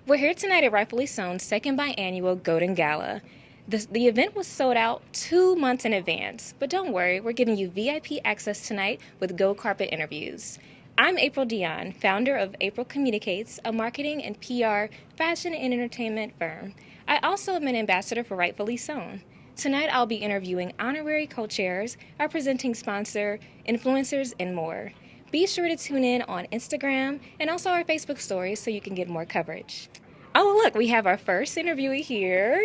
We're here tonight at Rightfully Sewn's second biannual Golden Gala. The event was sold out 2 months in advance, but don't worry, we're giving you VIP access tonight with gold carpet interviews. I'm April Dion, founder of April Communicates, a marketing and PR, fashion and entertainment firm. I also am an ambassador for Rightfully Sewn. Tonight I'll be interviewing honorary co-chairs, our presenting sponsor, influencers, and more. Be sure to tune in on Instagram and also our Facebook stories so you can get more coverage. Oh, look, we have our first interviewee here.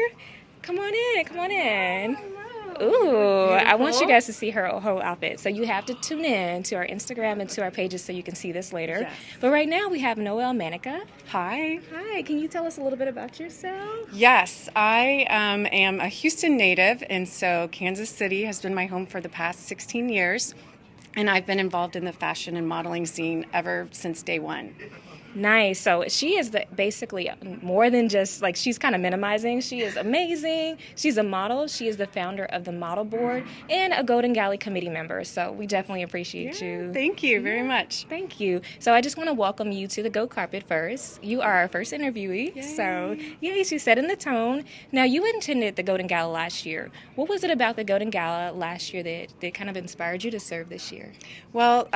Come on in, come on in. Ooh, I want you guys to see her whole outfit. So you have to tune in to our Instagram and to our pages so you can see this later. Yes. But right now we have Noelle Manica. Hi. Hi, can you tell us a little bit about yourself? Yes, I am a Houston native, and so Kansas City has been my home for the past 16 years. And I've been involved in the fashion and modeling scene ever since day one. Nice. So she is basically more than just like she's kind of minimizing. She is amazing. She's a model. She is the founder of the model board and a Golden Gala committee member. So we definitely appreciate you. Thank you very much. Thank you. So I just want to welcome you to the Go Carpet first. You are our first interviewee. Yay. So yay, she set in the tone. Now you attended the Golden Gala last year. What was it about the Golden Gala last year that kind of inspired you to serve this year? Well,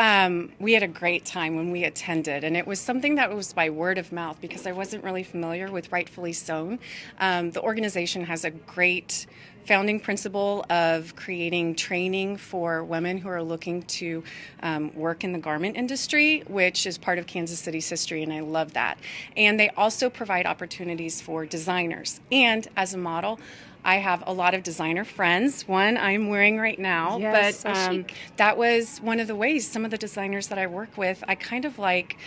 we had a great time when we attended, and it was something that was by word of mouth because I wasn't really familiar with Rightfully Sewn. The organization has a great founding principle of creating training for women who are looking to work in the garment industry, which is part of Kansas City's history, and I love that. And they also provide opportunities for designers. And as a model, I have a lot of designer friends. One I'm wearing right now, yes, but so chic. That was one of the ways. Some of the designers that I work with, I kind of like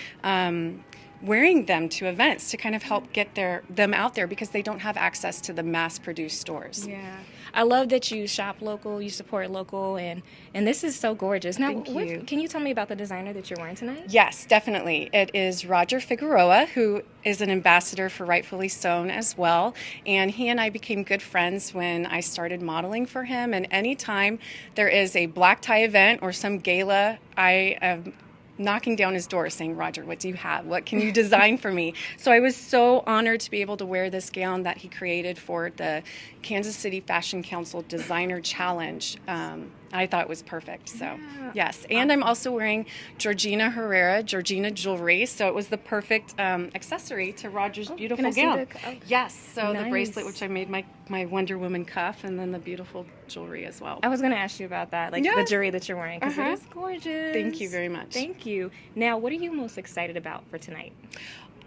wearing them to events to kind of help get them out there because they don't have access to the mass-produced stores. Yeah. I love that you shop local, you support local, and this is so gorgeous. Now, Thank you. Can you tell me about the designer that you're wearing tonight? Yes, definitely. It is Roger Figueroa, who is an ambassador for Rightfully Sewn as well, and he and I became good friends when I started modeling for him, and anytime there is a black tie event or some gala, I am knocking down his door saying, Roger, what do you have? What can you design for me? So I was so honored to be able to wear this gown that he created for the Kansas City Fashion Council Designer Challenge. I thought it was perfect. So, yes. And I'm also wearing Georgina jewelry. So it was the perfect accessory to Roger's beautiful gown. Yes. So Nice. The bracelet, which I made my Wonder Woman cuff, and then the beautiful jewelry as well. I was going to ask you about that, like the jewelry that you're wearing, because it is gorgeous. Thank you very much. Thank you. Now, what are you most excited about for tonight?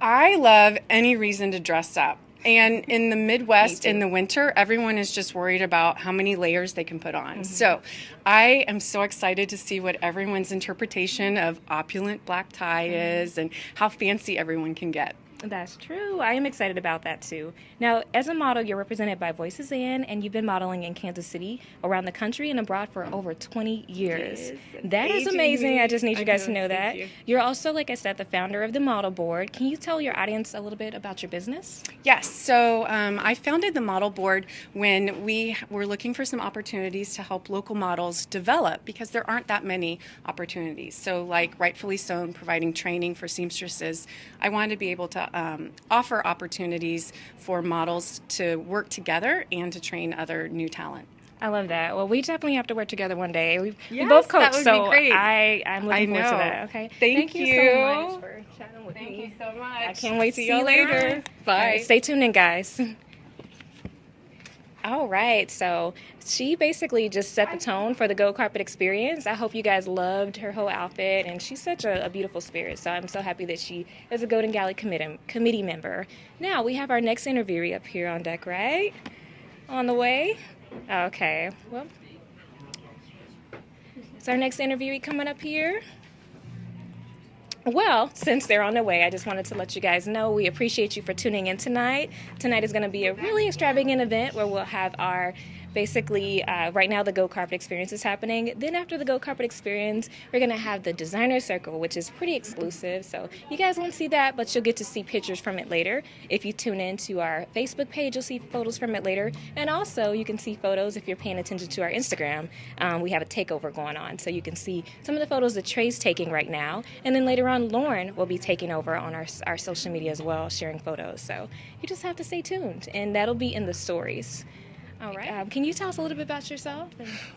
I love any reason to dress up. And in the Midwest, in the winter, everyone is just worried about how many layers they can put on. Mm-hmm. So I am so excited to see what everyone's interpretation of opulent black tie is and how fancy everyone can get. That's true. I am excited about that too. Now, as a model, you're represented by Voices In, and you've been modeling in Kansas City, around the country, and abroad for over 20 years. Yes, that is amazing. I just need you guys to know that. You. You're also, like I said, the founder of the model board. Can you tell your audience a little bit about your business? Yes. So I founded the model board when we were looking for some opportunities to help local models develop because there aren't that many opportunities. So like Rightfully Sewn providing training for seamstresses, I wanted to be able to offer opportunities for models to work together and to train other new talent. I love that. Well, we definitely have to work together one day. We Yes, both coach, that would so be great. I'm looking forward to that. Okay. Thank you you so much for chatting with me. Thank you so much. I can't wait to See see you later. Bye. All right, stay tuned in, guys. All right, so she basically just set the tone for the Gold Carpet experience. I hope you guys loved her whole outfit, and she's such a beautiful spirit, so I'm so happy that she is a Golden Gala committee member. Now, we have our next interviewee up here on deck, right? On the way? Okay, well, is our next interviewee coming up here? Well, since they're on their way, I just wanted to let you guys know we appreciate you for tuning in tonight. Tonight is going to be a really extravagant event where we'll have our basically, right now the Go Carpet Experience is happening. Then after the Go Carpet Experience, we're going to have the Designer Circle, which is pretty exclusive. So you guys won't see that, but you'll get to see pictures from it later. If you tune in to our Facebook page, you'll see photos from it later. And also, you can see photos if you're paying attention to our Instagram. We have a takeover going on, so you can see some of the photos that Trey's taking right now. And then later on, Lauren will be taking over on our social media as well, sharing photos. So you just have to stay tuned, and that'll be in the stories. All right. Can you tell us a little bit about yourself?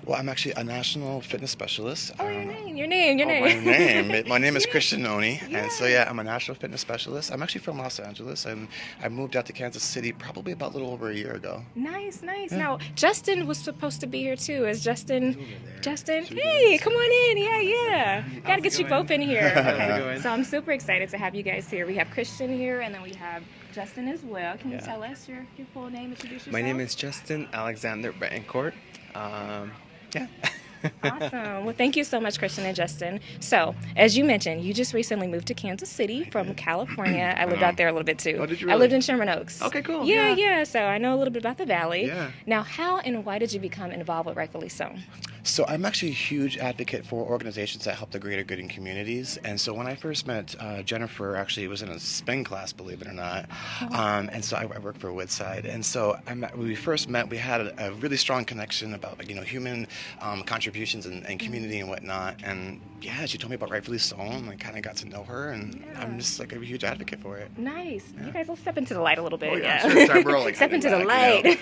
Well, I'm actually a national fitness specialist. Oh, your name. My name is Christian Noni, and so I'm a national fitness specialist. I'm actually from Los Angeles, and I moved out to Kansas City probably about a little over a year ago. Nice. Yeah. Now, Justin was supposed to be here too. Is Justin? Hey, come on in. Yeah. Gotta get you both in here. Okay. So I'm super excited to have you guys here. We have Christian here, and then we have Justin as well. Can you tell us your full name? Introduce yourself. My name is Justin Alexander Betancourt. Awesome. Well, thank you so much, Christian and Justin. So, as you mentioned, you just recently moved to Kansas City from California. I lived out there a little bit too. Oh, did you I really? lived in Sherman Oaks. Okay, cool. Yeah. So I know a little bit about the Valley. Yeah. Now, how and why did you become involved with Rightfully Sewn? So I'm actually a huge advocate for organizations that help the greater good in communities. And so when I first met Jennifer, actually it was in a spin class, believe it or not. And so I work for Woodside. And so when we first met, we had a really strong connection about human contributions and community and whatnot. And she told me about Rightfully Sewn. I kind of got to know her, and I'm just like a huge advocate for it. Nice. You guys will step into the light a little bit. Oh, yeah. Sure. We're all like step into the light.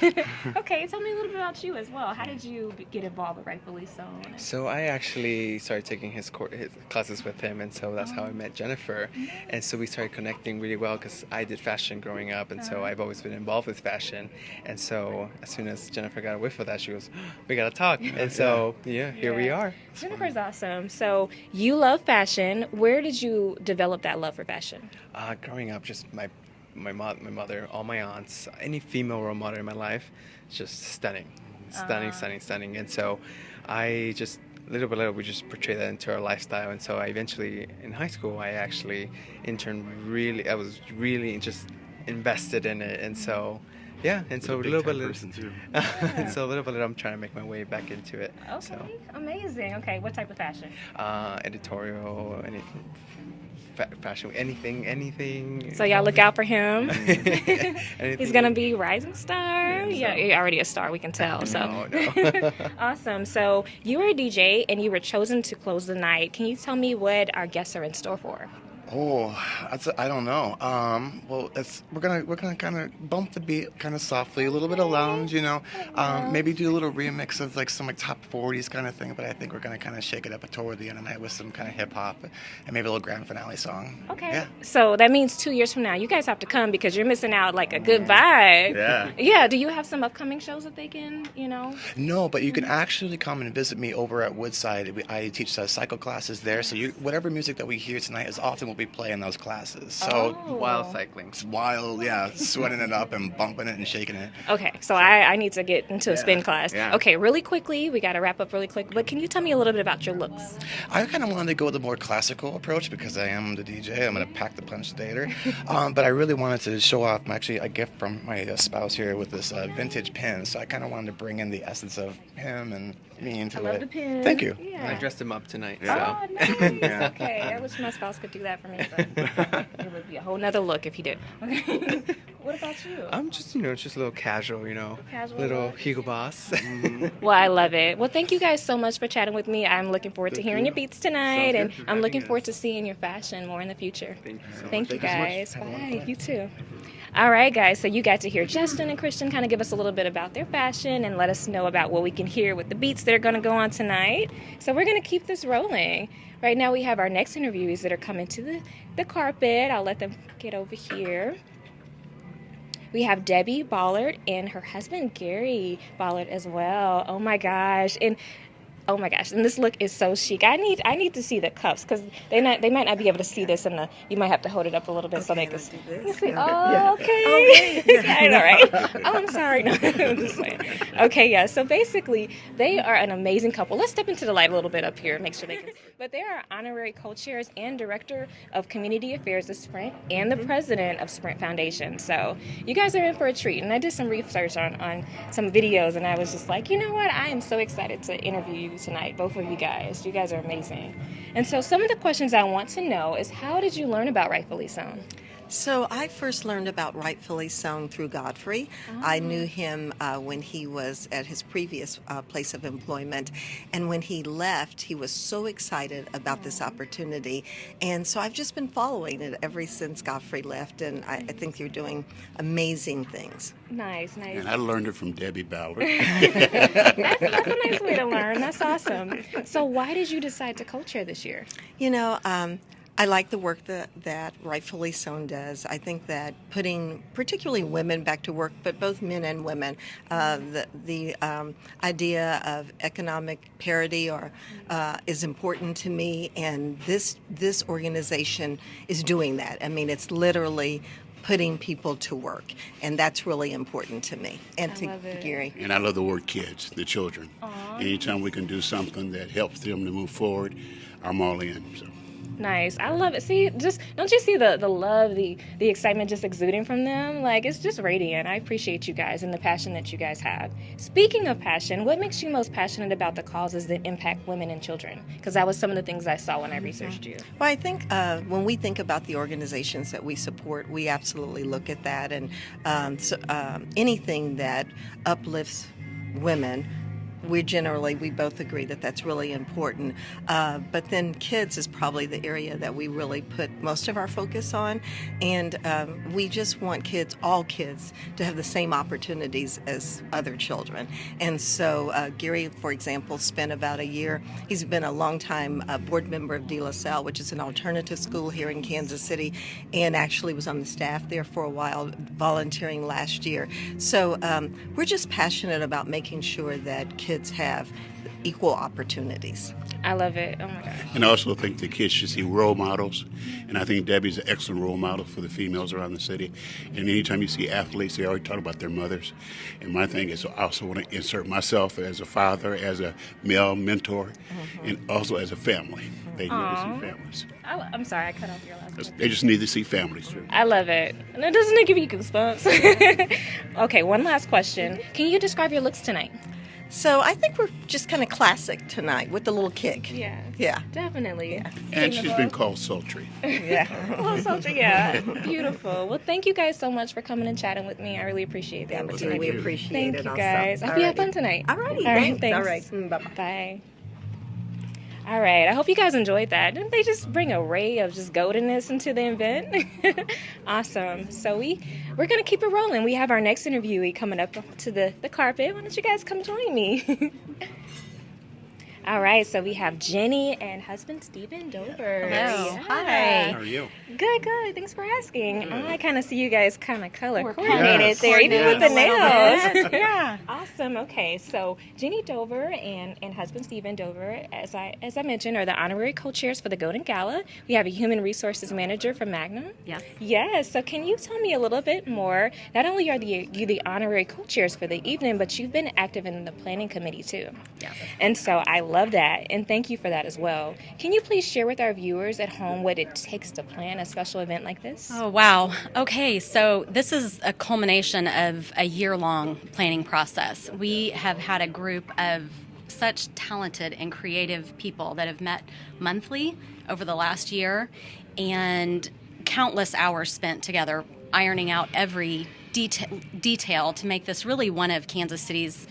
Okay, tell me a little bit about you as well. How did you get involved with Rightfully Sewn? So I actually started taking his classes with him, and so that's how I met Jennifer. And so we started connecting really well because I did fashion growing up, and so I've always been involved with fashion. And so as soon as Jennifer got a whiff of that, she goes, "We gotta talk." And so here we are. Jennifer's awesome. So you love fashion. Where did you develop that love for fashion? Growing up, just my mother, all my aunts, any female role model in my life, just stunning. And so I just little by little we just portray that into our lifestyle. And so I eventually in high school I actually interned. I was really just invested in it. And so little by little I'm trying to make my way back into it. Okay, so. Amazing. Okay, what type of fashion? Editorial, anything. Fashion, anything. So y'all look out for him. He's gonna be rising star. Yeah, you're already a star. We can tell. So no. Awesome. So you were a DJ and you were chosen to close the night. Can you tell me what our guests are in store for? Oh, I don't know. Well, we're gonna kind of bump the beat kind of softly, a little bit of lounge, maybe do a little remix of like some top 40s kind of thing. But I think we're gonna kind of shake it up toward the end of the night with some kind of hip hop and maybe a little grand finale song. Okay. Yeah. So that means 2 years from now, you guys have to come because you're missing out like a good vibe. Yeah. Yeah. Do you have some upcoming shows that they can, No, but you can actually come and visit me over at Woodside. I teach cycle classes there, so whatever music that we hear tonight is often what we play in those classes. So wild cycling. It's wild, sweating it up and bumping it and shaking it. Okay, so I need to get into a spin class. Yeah. Okay, really quickly, we got to wrap up really quick, but can you tell me a little bit about your looks? I kind of wanted to go with a more classical approach because I am the DJ. I'm going to pack the punch later. But I really wanted to show off a gift from my spouse here with this vintage pin. So I kind of wanted to bring in the essence of him and me into it. I love the pin. Thank you. Yeah. I dressed him up tonight. Oh, So. nice. Okay, I wish my spouse could do that for me, but it would be a whole nother look if he did. Okay. What about you? I'm just, just a little casual, Casual little look. Hugo Boss. Well, I love it. Well, thank you guys so much for chatting with me. I'm looking forward to hearing your beats tonight, and I'm looking forward to seeing your fashion more in the future. Thank you so much. Thank you guys. So much. Bye. You too. All right, guys, so you got to hear Justin and Christian kind of give us a little bit about their fashion and let us know about what we can hear with the beats that are going to go on tonight. So we're going to keep this rolling. Right now we have our next interviewees that are coming to the carpet. I'll let them get over here. We have Debby Ballard and her husband Gary Ballard as well. Oh my gosh. And Oh my gosh, and this look is so chic. I need to see the cuffs because they might not be able to see this, and you might have to hold it up a little bit so they can see. Oh, okay. I know, right? Oh, I'm sorry. No, I'm just saying. Okay, yeah. So basically, they are an amazing couple. Let's step into the light a little bit up here, make sure they can. But they are honorary co-chairs and director of community affairs of Sprint and the president of Sprint Foundation. So you guys are in for a treat. And I did some research on some videos, and I was just like, you know what? I am so excited to interview you tonight, both of you guys. You guys are amazing. And so some of the questions I want to know is, how did you learn about Rightfully Sewn? So I first learned about Rightfully Sewn through Godfrey. I knew him when he was at his previous place of employment. And when he left, he was so excited about this opportunity. And so I've just been following it ever since Godfrey left. And I think you're doing amazing things. Nice. And I learned it from Debbie Ballard. That's a nice way to learn. That's awesome. So why did you decide to co-chair this year? You know, I like the work that Rightfully Sewn does. I think that putting particularly women back to work, but both men and women, the idea of economic parity is important to me, and this organization is doing that. I mean, it's literally putting people to work, and that's really important to me and to Gary. And I love the word kids, the children. Aww. Anytime we can do something that helps them to move forward, I'm all in. So. Nice. I love it. See, just don't you see the love, the excitement just exuding from them? Like, it's just radiant. I appreciate you guys and the passion that you guys have. Speaking of passion, what makes you most passionate about the causes that impact women and children? Because that was some of the things I saw when I researched you. Well, I think when we think about the organizations that we support, we absolutely look at that, and anything that uplifts women, we both agree that that's really important. But then kids is probably the area that we really put most of our focus on. And we just want all kids, to have the same opportunities as other children. And so Gary, for example, spent about a year. He's been a long-time board member of De La Salle, which is an alternative school here in Kansas City, and actually was on the staff there for a while, volunteering last year. So we're just passionate about making sure that kids have equal opportunities. I love it. Oh my gosh. And I also think the kids should see role models. And I think Debbie's an excellent role model for the females around the city. And anytime you see athletes, they always talk about their mothers. And my thing is, I also want to insert myself as a father, as a male mentor, and also as a family. They need to see families. I'm sorry, I cut off your last one. They just need to see families. I love it. And doesn't it give you goosebumps? Okay, one last question. Can you describe your looks tonight? So I think we're just kind of classic tonight with the little kick. Yeah. Definitely. Yeah. And she's been called sultry. Yeah. Oh, sultry, yeah. Beautiful. Well, thank you guys so much for coming and chatting with me. I really appreciate the opportunity. We appreciate thank it. you also. guys. I hope you have fun tonight. All righty. All right, thanks. All right. Bye-bye. Bye. All right, I hope you guys enjoyed that. Didn't they just bring a ray of just goldenness into the event? Awesome. So we're going to keep it rolling. We have our next interviewee coming up to the carpet. Why don't you guys come join me? All right, so we have Jenny and husband Stephen Dover. Hello. Yeah. Hi. How are you? Good. Thanks for asking. I kind of see you guys kind of color We're coordinated yes. there, even with the nails. Yeah. Awesome. Okay, so Jenny Dover and husband Stephen Dover, as I mentioned, are the honorary co-chairs for the Golden Gala. We have a human resources manager from Magnum. Yes. Yes. So can you tell me a little bit more? Not only are you the honorary co-chairs for the evening, but you've been active in the planning committee too. Yes. And so I love that, and thank you for that as well. Can you please share with our viewers at home what it takes to plan a special event like this? Oh, wow. Okay, so this is a culmination of a year-long planning process. We have had a group of such talented and creative people that have met monthly over the last year, and countless hours spent together ironing out every detail to make this really one of Kansas City's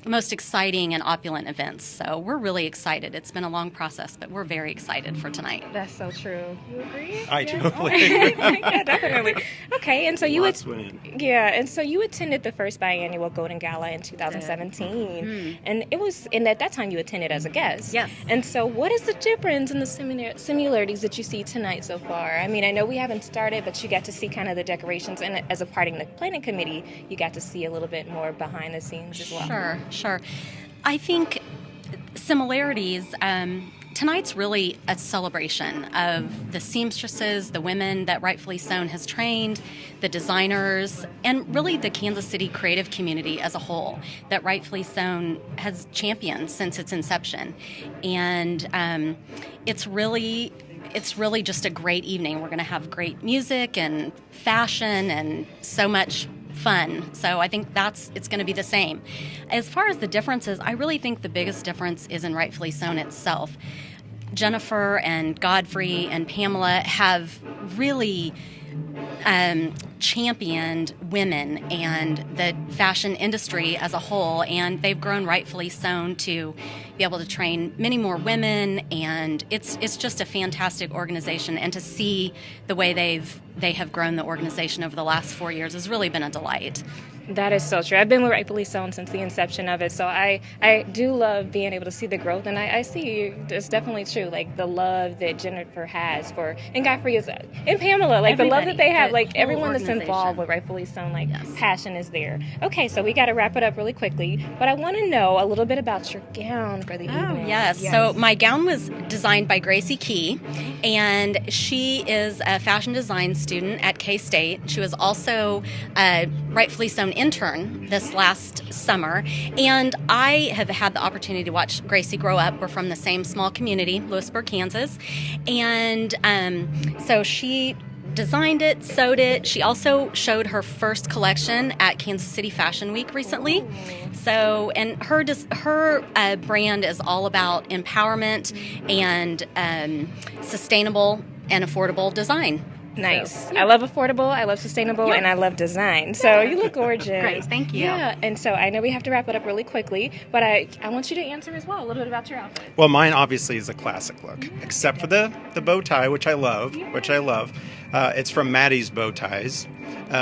most exciting and opulent events. So we're really excited. It's been a long process, but we're very excited for tonight. That's so true. You agree? I Yeah. totally. Yeah, definitely. Okay, and so you attended the first biannual Golden Gala in 2017, and at that time you attended as a guest. Yes. And so, what is the difference in the similarities that you see tonight so far? I mean, I know we haven't started, but you got to see kind of the decorations, and as a part of the planning committee, you got to see a little bit more behind the scenes as well. Sure. I think similarities, tonight's really a celebration of the seamstresses, the women that Rightfully Sewn has trained, the designers, and really the Kansas City creative community as a whole that Rightfully Sewn has championed since its inception. And it's really just a great evening. We're going to have great music and fashion and so much fun. So I think it's going to be the same. As far as the differences, I really think the biggest difference is in Rightfully Sewn itself. Jennifer and Godfrey and Pamela have really championed women and the fashion industry as a whole, and they've grown Rightfully Sewn to be able to train many more women, and it's just a fantastic organization. And to see the way they have grown the organization over the last 4 years has really been a delight. That is so true. I've been with Rightfully Sewn since the inception of it, so I do love being able to see the growth, and I see it's definitely true, like the love that Jennifer has for, and Godfrey is, and Pamela, like the love that they have, like everyone that's involved with Rightfully Sewn, like passion is there. Okay, so we got to wrap it up really quickly, but I want to know a little bit about your gown for the evening. Yes. So my gown was designed by Gracie Key, and she is a fashion design student at K-State. She was also a Rightfully Sewn intern this last summer, and I have had the opportunity to watch Gracie grow up. We're from the same small community, Lewisburg, Kansas, and so she designed it, sewed it. She also showed her first collection at Kansas City Fashion Week recently. So, and her brand is all about empowerment and sustainable and affordable design. Nice. So, I love affordable, I love sustainable, and I love design. So you look gorgeous. Great, thank you. Yeah, and so I know we have to wrap it up really quickly, but I want you to answer as well a little bit about your outfit. Well, mine obviously is a classic look, except for the bow tie, which I love. It's from Maddie's Bow Ties,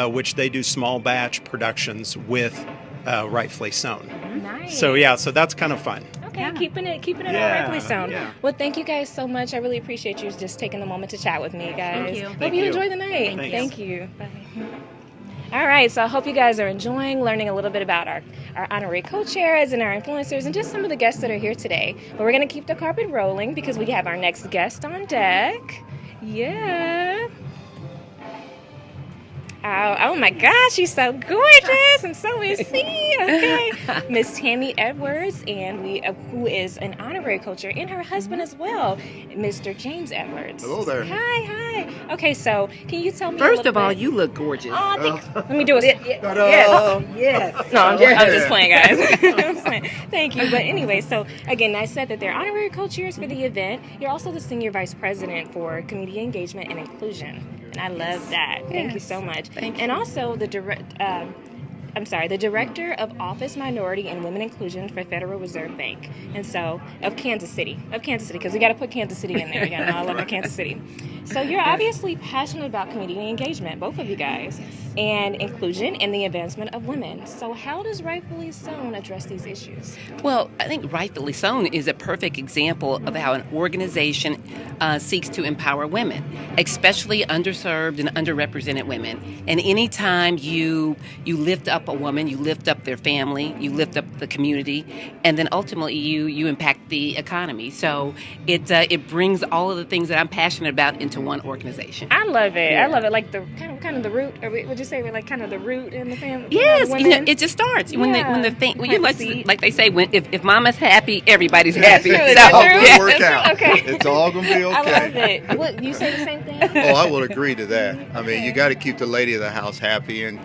which they do small batch productions with Rightfully Sewn. Nice. So that's kind of fun. Okay, keeping it all Rightfully Sewn. Yeah. Well, thank you guys so much. I really appreciate you just taking the moment to chat with me, guys. Thank you. Hope you enjoy the night. Thank you. Bye. All right, so I hope you guys are enjoying learning a little bit about our honorary co-chairs and our influencers and just some of the guests that are here today. But we're going to keep the carpet rolling because we have our next guest on deck. Yeah. Oh my gosh, she's so gorgeous, and so is he. Okay, Miss Tammy Edwards, and who is an honorary co-chair, and her husband as well, Mr. James Edwards. Hello there. Hi. Okay, so can you tell me? First of all, you look gorgeous. Oh, let me do a. Yes. No, I'm just playing, guys. I'm playing. Thank you. But anyway, so again, I said that they're honorary co-chairs for the event. You're also the senior vice president for community engagement and inclusion. And I love that. Thank you so much. Thank you. And also the Director of Office Minority and Women Inclusion for Federal Reserve Bank, and so of Kansas City, because we got to put Kansas City in there. I love my Kansas City. So you're obviously passionate about community engagement, both of you guys, and inclusion and the advancement of women. So how does Rightfully Sewn address these issues? Well, I think Rightfully Sewn is a perfect example of how an organization seeks to empower women, especially underserved and underrepresented women. And anytime you lift up a woman, you lift up their family, you lift up the community, and then ultimately you impact the economy. So it brings all of the things that I'm passionate about into one organization. I love it. Yeah. I love it. Like the kind of the root, or would you say like kind of the root in the family? Yes, it just starts when like they say, if mama's happy, everybody's happy. True. It's all gonna work out. Okay. It's all gonna be okay. I love it. What, you say the same thing? Oh, I would agree to that. I mean, you got to keep the lady of the house happy, and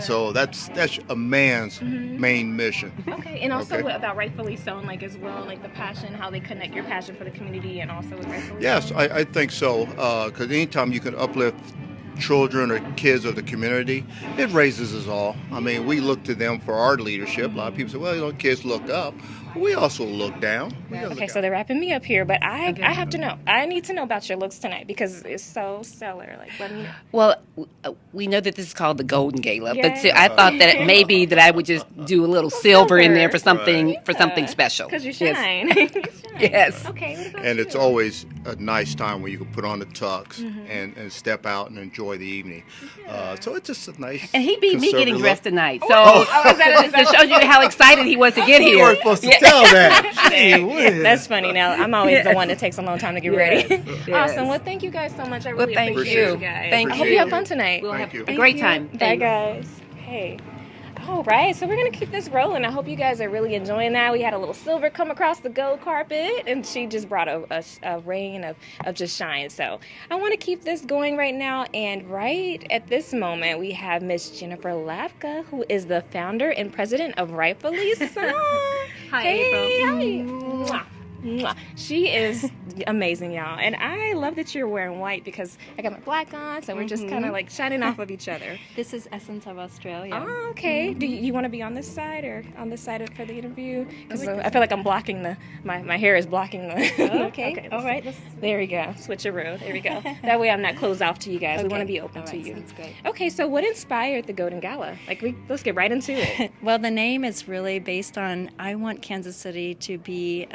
so that's a man's main mission. Okay, and also about Rightfully Sewn, like as well, like the passion, how they connect your passion for the community, and also with Rightfully Yes, Sewn. I think so. Because anytime you can uplift children or kids of the community, it raises us all. I mean, we look to them for our leadership. A lot of people say, well, kids look up. But we also look down. Okay, so they're wrapping me up here, but I have to know. I need to know about your looks tonight because it's so stellar. Like, let me know. Well, we know that this is called the Golden Gala, but I thought that maybe that I would just do a little silver in there for something special. Because you shine. Yes. You shine. Yes. Okay. What about And you? it's always a nice time when you can put on the tux and step out and enjoy the evening. So it's just a nice. And he beat me getting conservative dressed look. tonight. So to show you how excited he was to get You here. weren't supposed to tell that. Gee whiz. That's funny. Now I'm always the one that takes a long time to get ready. Yes. Awesome. Well, thank you guys so much. I Well, really thank appreciate you. you guys. Thank I hope you. you have fun tonight. We'll Thank have you. a great time. Bye, Thanks. guys. Hey. All right, so we're going to keep this rolling. I hope you guys are really enjoying that. We had a little silver come across the gold carpet, and she just brought a rain of just shine. So I want to keep this going right now, and right at this moment, we have Miss Jennifer Lapka, who is the founder and president of Rightfully Sewn. Hi, hey, April. Hi. Mwah. Mwah. She is amazing, y'all. And I love that you're wearing white because I got my black on, so we're just kind of like shining off of each other. This is Essence of Australia. Oh, okay. Do you want to be on this side or on this side for the interview? Because I feel like I'm blocking my hair is blocking the. Okay. All right. There we go. Switcheroo. There we go. That way I'm not closed off to you guys. We want to be open to you. Sounds great. Okay, so what inspired the Golden Gala? Let's get right into it. Well, the name is really based on I want Kansas City to be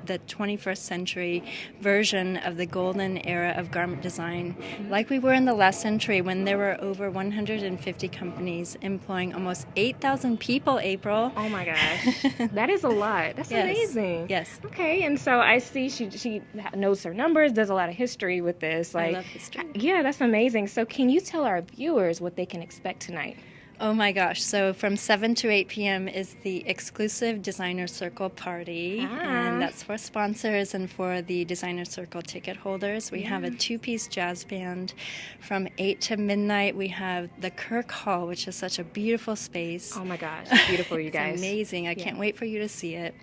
the 21st century version of the golden era of garment design, like we were in the last century when there were over 150 companies employing almost 8,000 people, April. Oh my gosh. That is a lot. That's Yes. amazing. Yes. Okay, and so I see she knows her numbers, does a lot of history with this. I love history. Yeah, that's amazing. So can you tell our viewers what they can expect tonight? Oh my gosh. So from 7 to 8 p.m. is the exclusive Designer Circle party. And that's for sponsors and for the Designer Circle ticket holders. We have a two-piece jazz band. From 8 to midnight, we have the Kirk Hall, which is such a beautiful space. Oh my gosh, it's beautiful, you It's guys. amazing. I can't wait for you to see it.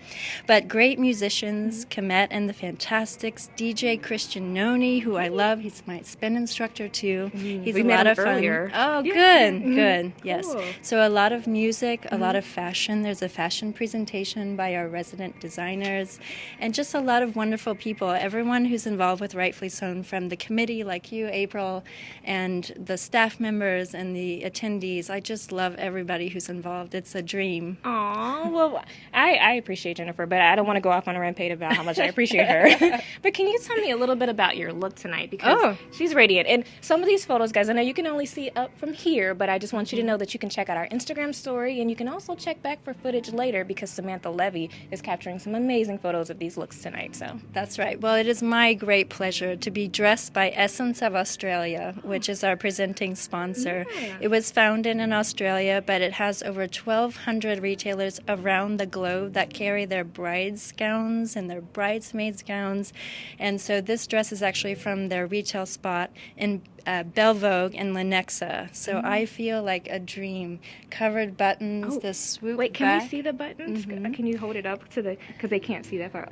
But great musicians, Kemet and the Phantastics, DJ Christian Noni, who I love. He's my spin instructor too. He's We a met lot him of fun. earlier. Oh, Yeah. good. Yes. Cool. So a lot of music, a lot of fashion. There's a fashion presentation by our resident designers, and just a lot of wonderful people. Everyone who's involved with Rightfully Sewn, from the committee like you, April, and the staff members and the attendees. I just love everybody who's involved. It's a dream. Aw, well, I appreciate Jennifer, but I don't want to go off on a rampage about how much I appreciate her. But can you tell me a little bit about your look tonight? Because she's radiant. And some of these photos, guys, I know you can only see up from here, but I just want you to know that you can check out our Instagram story, and you can also check back for footage later because Samantha Levy is capturing some amazing photos of these looks tonight. So That's right. Well, it is my great pleasure to be dressed by Essence of Australia, which is our presenting sponsor. Yeah. It was founded in Australia, but it has over 1,200 retailers around the globe that carry their brides' gowns and their bridesmaids' gowns. And so this dress is actually from their retail spot in Belvogue and Lenexa. So I feel like a dream. Covered buttons, the swoop wait, can back. we see the buttons? Can you hold it up to the, because they can't see that far.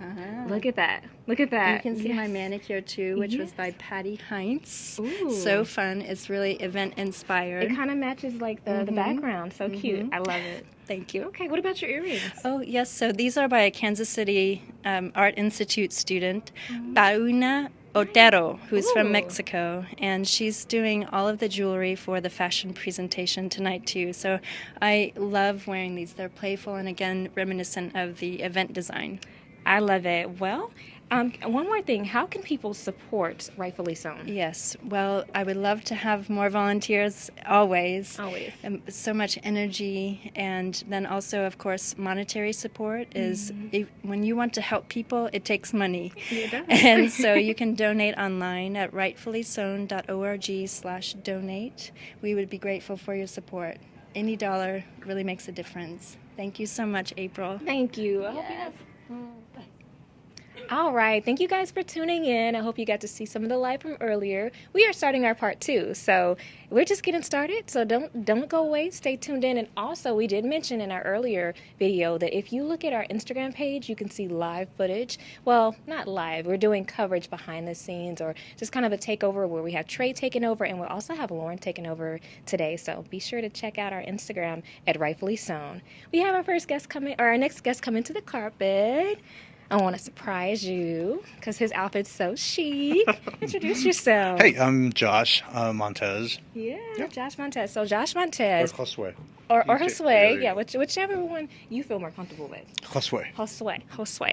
Look at that. Look at that. You can see my Yes. manicure too, which was by Patty Heinz. Ooh. So fun. It's really event inspired. It kind of matches like the background. So cute. I love it. Thank you. Okay, what about your earrings? Oh, yes. So these are by a Kansas City Art Institute student, Pauna Otero, who's Ooh. from Mexico, and she's doing all of the jewelry for the fashion presentation tonight too. So I love wearing these. They're playful and again reminiscent of the event design. I love it. Well, one more thing. How can people support Rightfully Sewn? Yes. Well, I would love to have more volunteers always. Always. So much energy. And then also, of course, monetary support is when you want to help people, it takes money. It does. And so you can donate online at rightfullysewn.org/donate. We would be grateful for your support. Any dollar really makes a difference. Thank you so much, April. Thank you. I hope you guys. All right. Thank you guys for tuning in. I hope you got to see some of the live from earlier. We are starting our part 2, so we're just getting started. So don't go away. Stay tuned in. And also, we did mention in our earlier video that if you look at our Instagram page, you can see live footage. Well, not live. We're doing coverage behind the scenes, or just kind of a takeover where we have Trey taking over, and we'll also have Lauren taking over today. So be sure to check out our Instagram at Rightfully Sewn. We have our next guest coming to the carpet. I want to surprise you because his outfit's so chic. Introduce yourself. Hey, I'm Josh Montes. Yeah, Josh Montes. So Josh Montes. Josue. or Josue, yeah, whichever one you feel more comfortable with. Josue.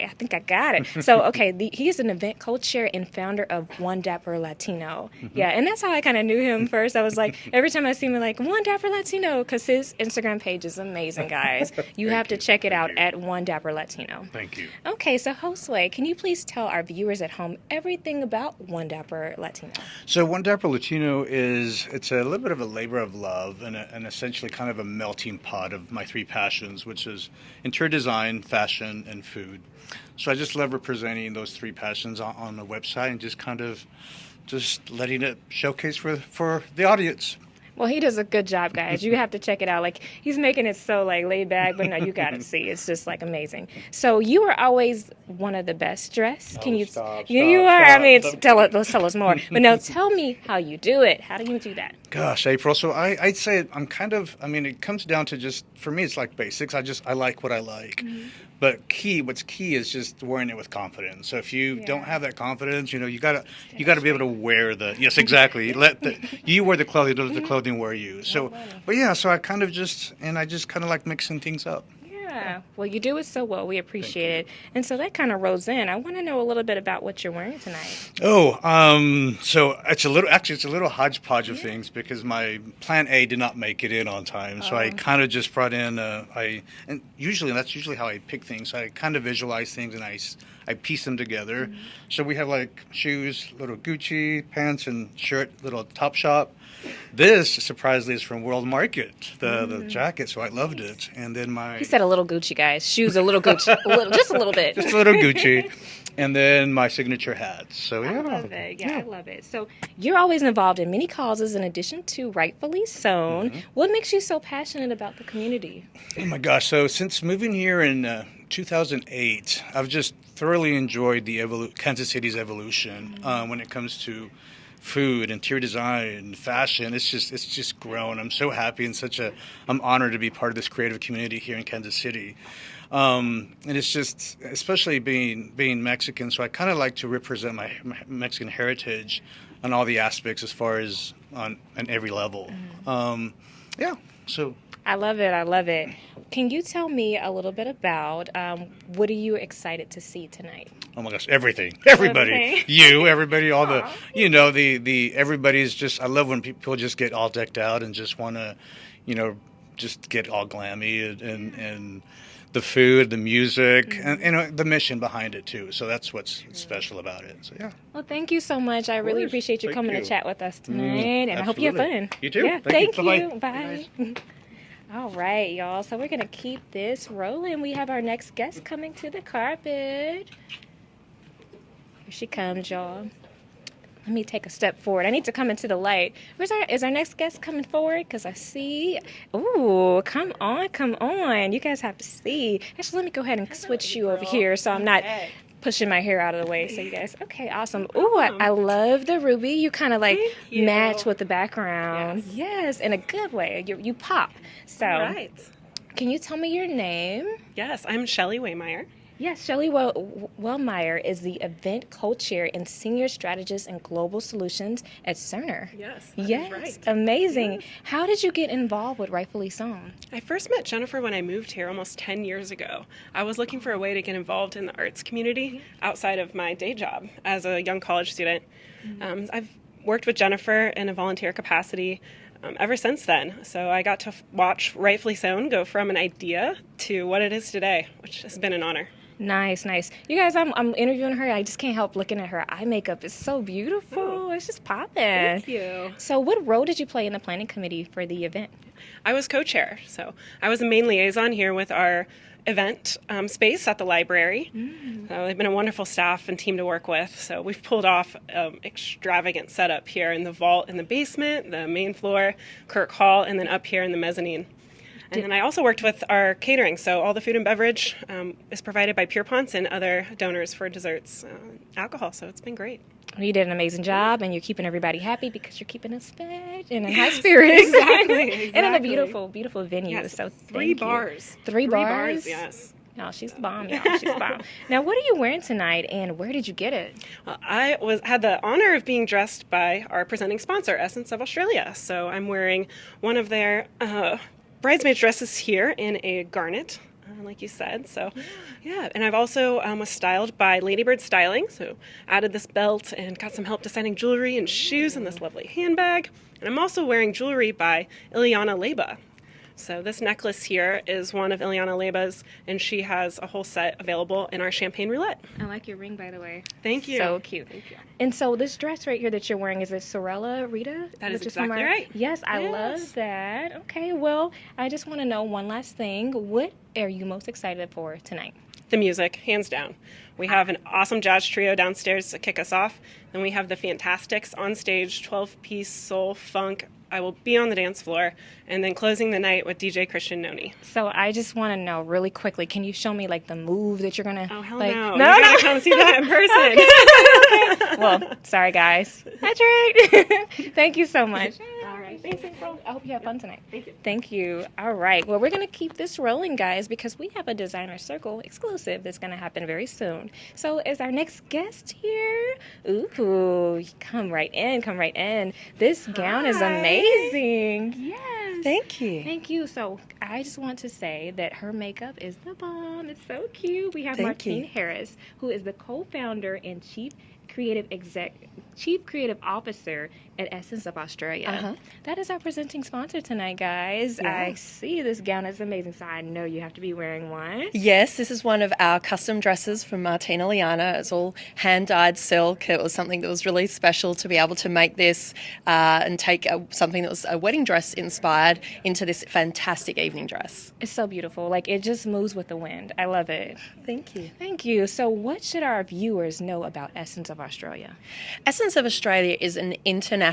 I think I got it. So, okay, he is an event co-chair and founder of One Dapper Latino. Yeah, and that's how I kind of knew him first. I was like, every time I see him, I'm like, One Dapper Latino, because his Instagram page is amazing, guys. You have to check it out at One Dapper Latino. Thank you. Okay, so Josue, can you please tell our viewers at home everything about One Dapper Latino? So One Dapper Latino it's a little bit of a labor of love and essentially kind of a melting pot of my three passions, which is interior design, fashion, and food. So I just love representing those three passions on the website and just kind of just letting it showcase for the audience. Well, he does a good job, guys. You have to check it out. Like, he's making it so, like, laid back, but no, you got to see. It's just, like, amazing. So you are always one of the best dressed. Can you? Stop, you are. I mean, tell us more. But now, tell me how you do it. How do you do that? Gosh, April. So I'd say I'm kind of. I mean, it comes down to just for me, it's like basics. I like what I like. But what's key is just wearing it with confidence. So if you don't have that confidence, you gotta be able to wear yes, exactly. You wear the clothing, does the clothing wear you. So, but yeah, so I kind of just kind of like mixing things up. Yeah. Well, you do it so well. We appreciate it. And so that kind of rolls in. I want to know a little bit about what you're wearing tonight. So it's a little hodgepodge of things because my plan A did not make it in on time. So I kind of just brought in, and that's usually how I pick things. I kind of visualize things and I piece them together. So we have like shoes, little Gucci, pants and shirt, little Topshop. This, surprisingly, is from World Market, the jacket, so I loved it. And then He said a little Gucci, guys. Shoes, a little Gucci. Just a little bit. Just a little Gucci. And then my signature hat. So, yeah. I love it. Yeah, I love it. So you're always involved in many causes in addition to Rightfully Sewn. What makes you so passionate about the community? Oh, my gosh. So since moving here in 2008, I've just thoroughly enjoyed Kansas City's evolution when it comes to food, interior design, fashion. It's just grown. I'm so happy and I'm honored to be part of this creative community here in Kansas City. And it's just, especially being Mexican, so I kind of like to represent my Mexican heritage on all the aspects as far as on every level. So. I love it. Can you tell me a little bit about what are you excited to see tonight? Oh my gosh, everything. Everybody. Everybody, all everybody's just, I love when people just get all decked out and just want to, just get all glammy and the food, the music, and the mission behind it too. So that's what's special about it. So yeah. Well, thank you so much. I really appreciate you coming to chat with us tonight, and I hope you have fun. You too. Yeah, thank you. Bye. Bye. All right, y'all. So we're going to keep this rolling. We have our next guest coming to the carpet. Here she comes, y'all. Let me take a step forward. I need to come into the light. Is our next guest coming forward? Because I see. Ooh, come on. You guys have to see. Actually, let me go ahead and switch you over here so I'm not pushing my hair out of the way. So you guys, okay, awesome. Ooh, I love the ruby. You kind of like match with the background. Yes, in a good way. You pop. So, can you tell me your name? Yes, I'm Shelley Wehmeyer. Yes, Shelley Wehmeyer is the event co-chair and senior strategist in global solutions at Cerner. Yes, yes, right. Amazing. Yes. How did you get involved with Rightfully Sewn? I first met Jennifer when I moved here almost 10 years ago. I was looking for a way to get involved in the arts community outside of my day job as a young college student. I've worked with Jennifer in a volunteer capacity ever since then. So I got to watch Rightfully Sewn go from an idea to what it is today, which has been an honor. Nice. You guys, I'm interviewing her. I just can't help looking at her eye makeup. It's so beautiful. Oh, it's just popping. Thank you. So what role did you play in the planning committee for the event? I was co-chair. So I was the main liaison here with our event space at the library. They've been a wonderful staff and team to work with. So we've pulled off extravagant setup here in the vault in the basement, the main floor, Kirk Hall, and then up here in the mezzanine. And then I also worked with our catering, so all the food and beverage is provided by Pierpont's and other donors for desserts, alcohol, so it's been great. Well, you did an amazing job, and you're keeping everybody happy because you're keeping us fed and in high spirits. Exactly. And in a beautiful, beautiful venue. Yes, so three bars. Three bars? Yes. No, she's the bomb, y'all. She's the bomb. Now, what are you wearing tonight, and where did you get it? Well, I had the honor of being dressed by our presenting sponsor, Essence of Australia. So I'm wearing one of their bridesmaid dresses here in a garnet, like you said. So, yeah. And I've also was styled by Ladybird Styling. So, added this belt and got some help designing jewelry and shoes and this lovely handbag. And I'm also wearing jewelry by Ileana Leba. So this necklace here is one of Ileana Leba's, and she has a whole set available in our champagne roulette. I like your ring, by the way. Thank you. So cute. Thank you. And so this dress right here that you're wearing, is it Sorella Rita? That is Which exactly right. Yes, I love that. Okay, well, I just want to know one last thing. What are you most excited for tonight? The music, hands down. We have an awesome jazz trio downstairs to kick us off. Then we have the Phantastics on stage, 12-piece soul, funk. I will be on the dance floor, and then closing the night with DJ Christian Noni. So I just want to know really quickly, can you show me like the move that you're gonna? Oh hell like, no! You gotta come see that in person. Okay. Well, sorry guys. That's right. Thank you so much. All right. Thanks, April. I hope you have fun tonight. Thank you. Thank you. All right. Well, we're gonna keep this rolling, guys, because we have a designer circle exclusive that's gonna happen very soon. So is our next guest here? Ooh, come right in. Come right in. This gown is amazing. Yes. Thank you. Thank you. So I just want to say that her makeup is the bomb. It's so cute. We have Thank Martine you. Harris, who is the co-founder and Chief Creative Officer at Essence of Australia. That is our presenting sponsor tonight, guys. Yeah. I see this gown is amazing, so I know you have to be wearing one. Yes, this is one of our custom dresses from Martine and Liana. It's all hand-dyed silk. It was something that was really special to be able to make this and take something that was a wedding dress inspired into this fantastic evening dress. It's so beautiful. Like, it just moves with the wind. I love it. Thank you. Thank you. So what should our viewers know about Essence of Australia? Essence of Australia is an international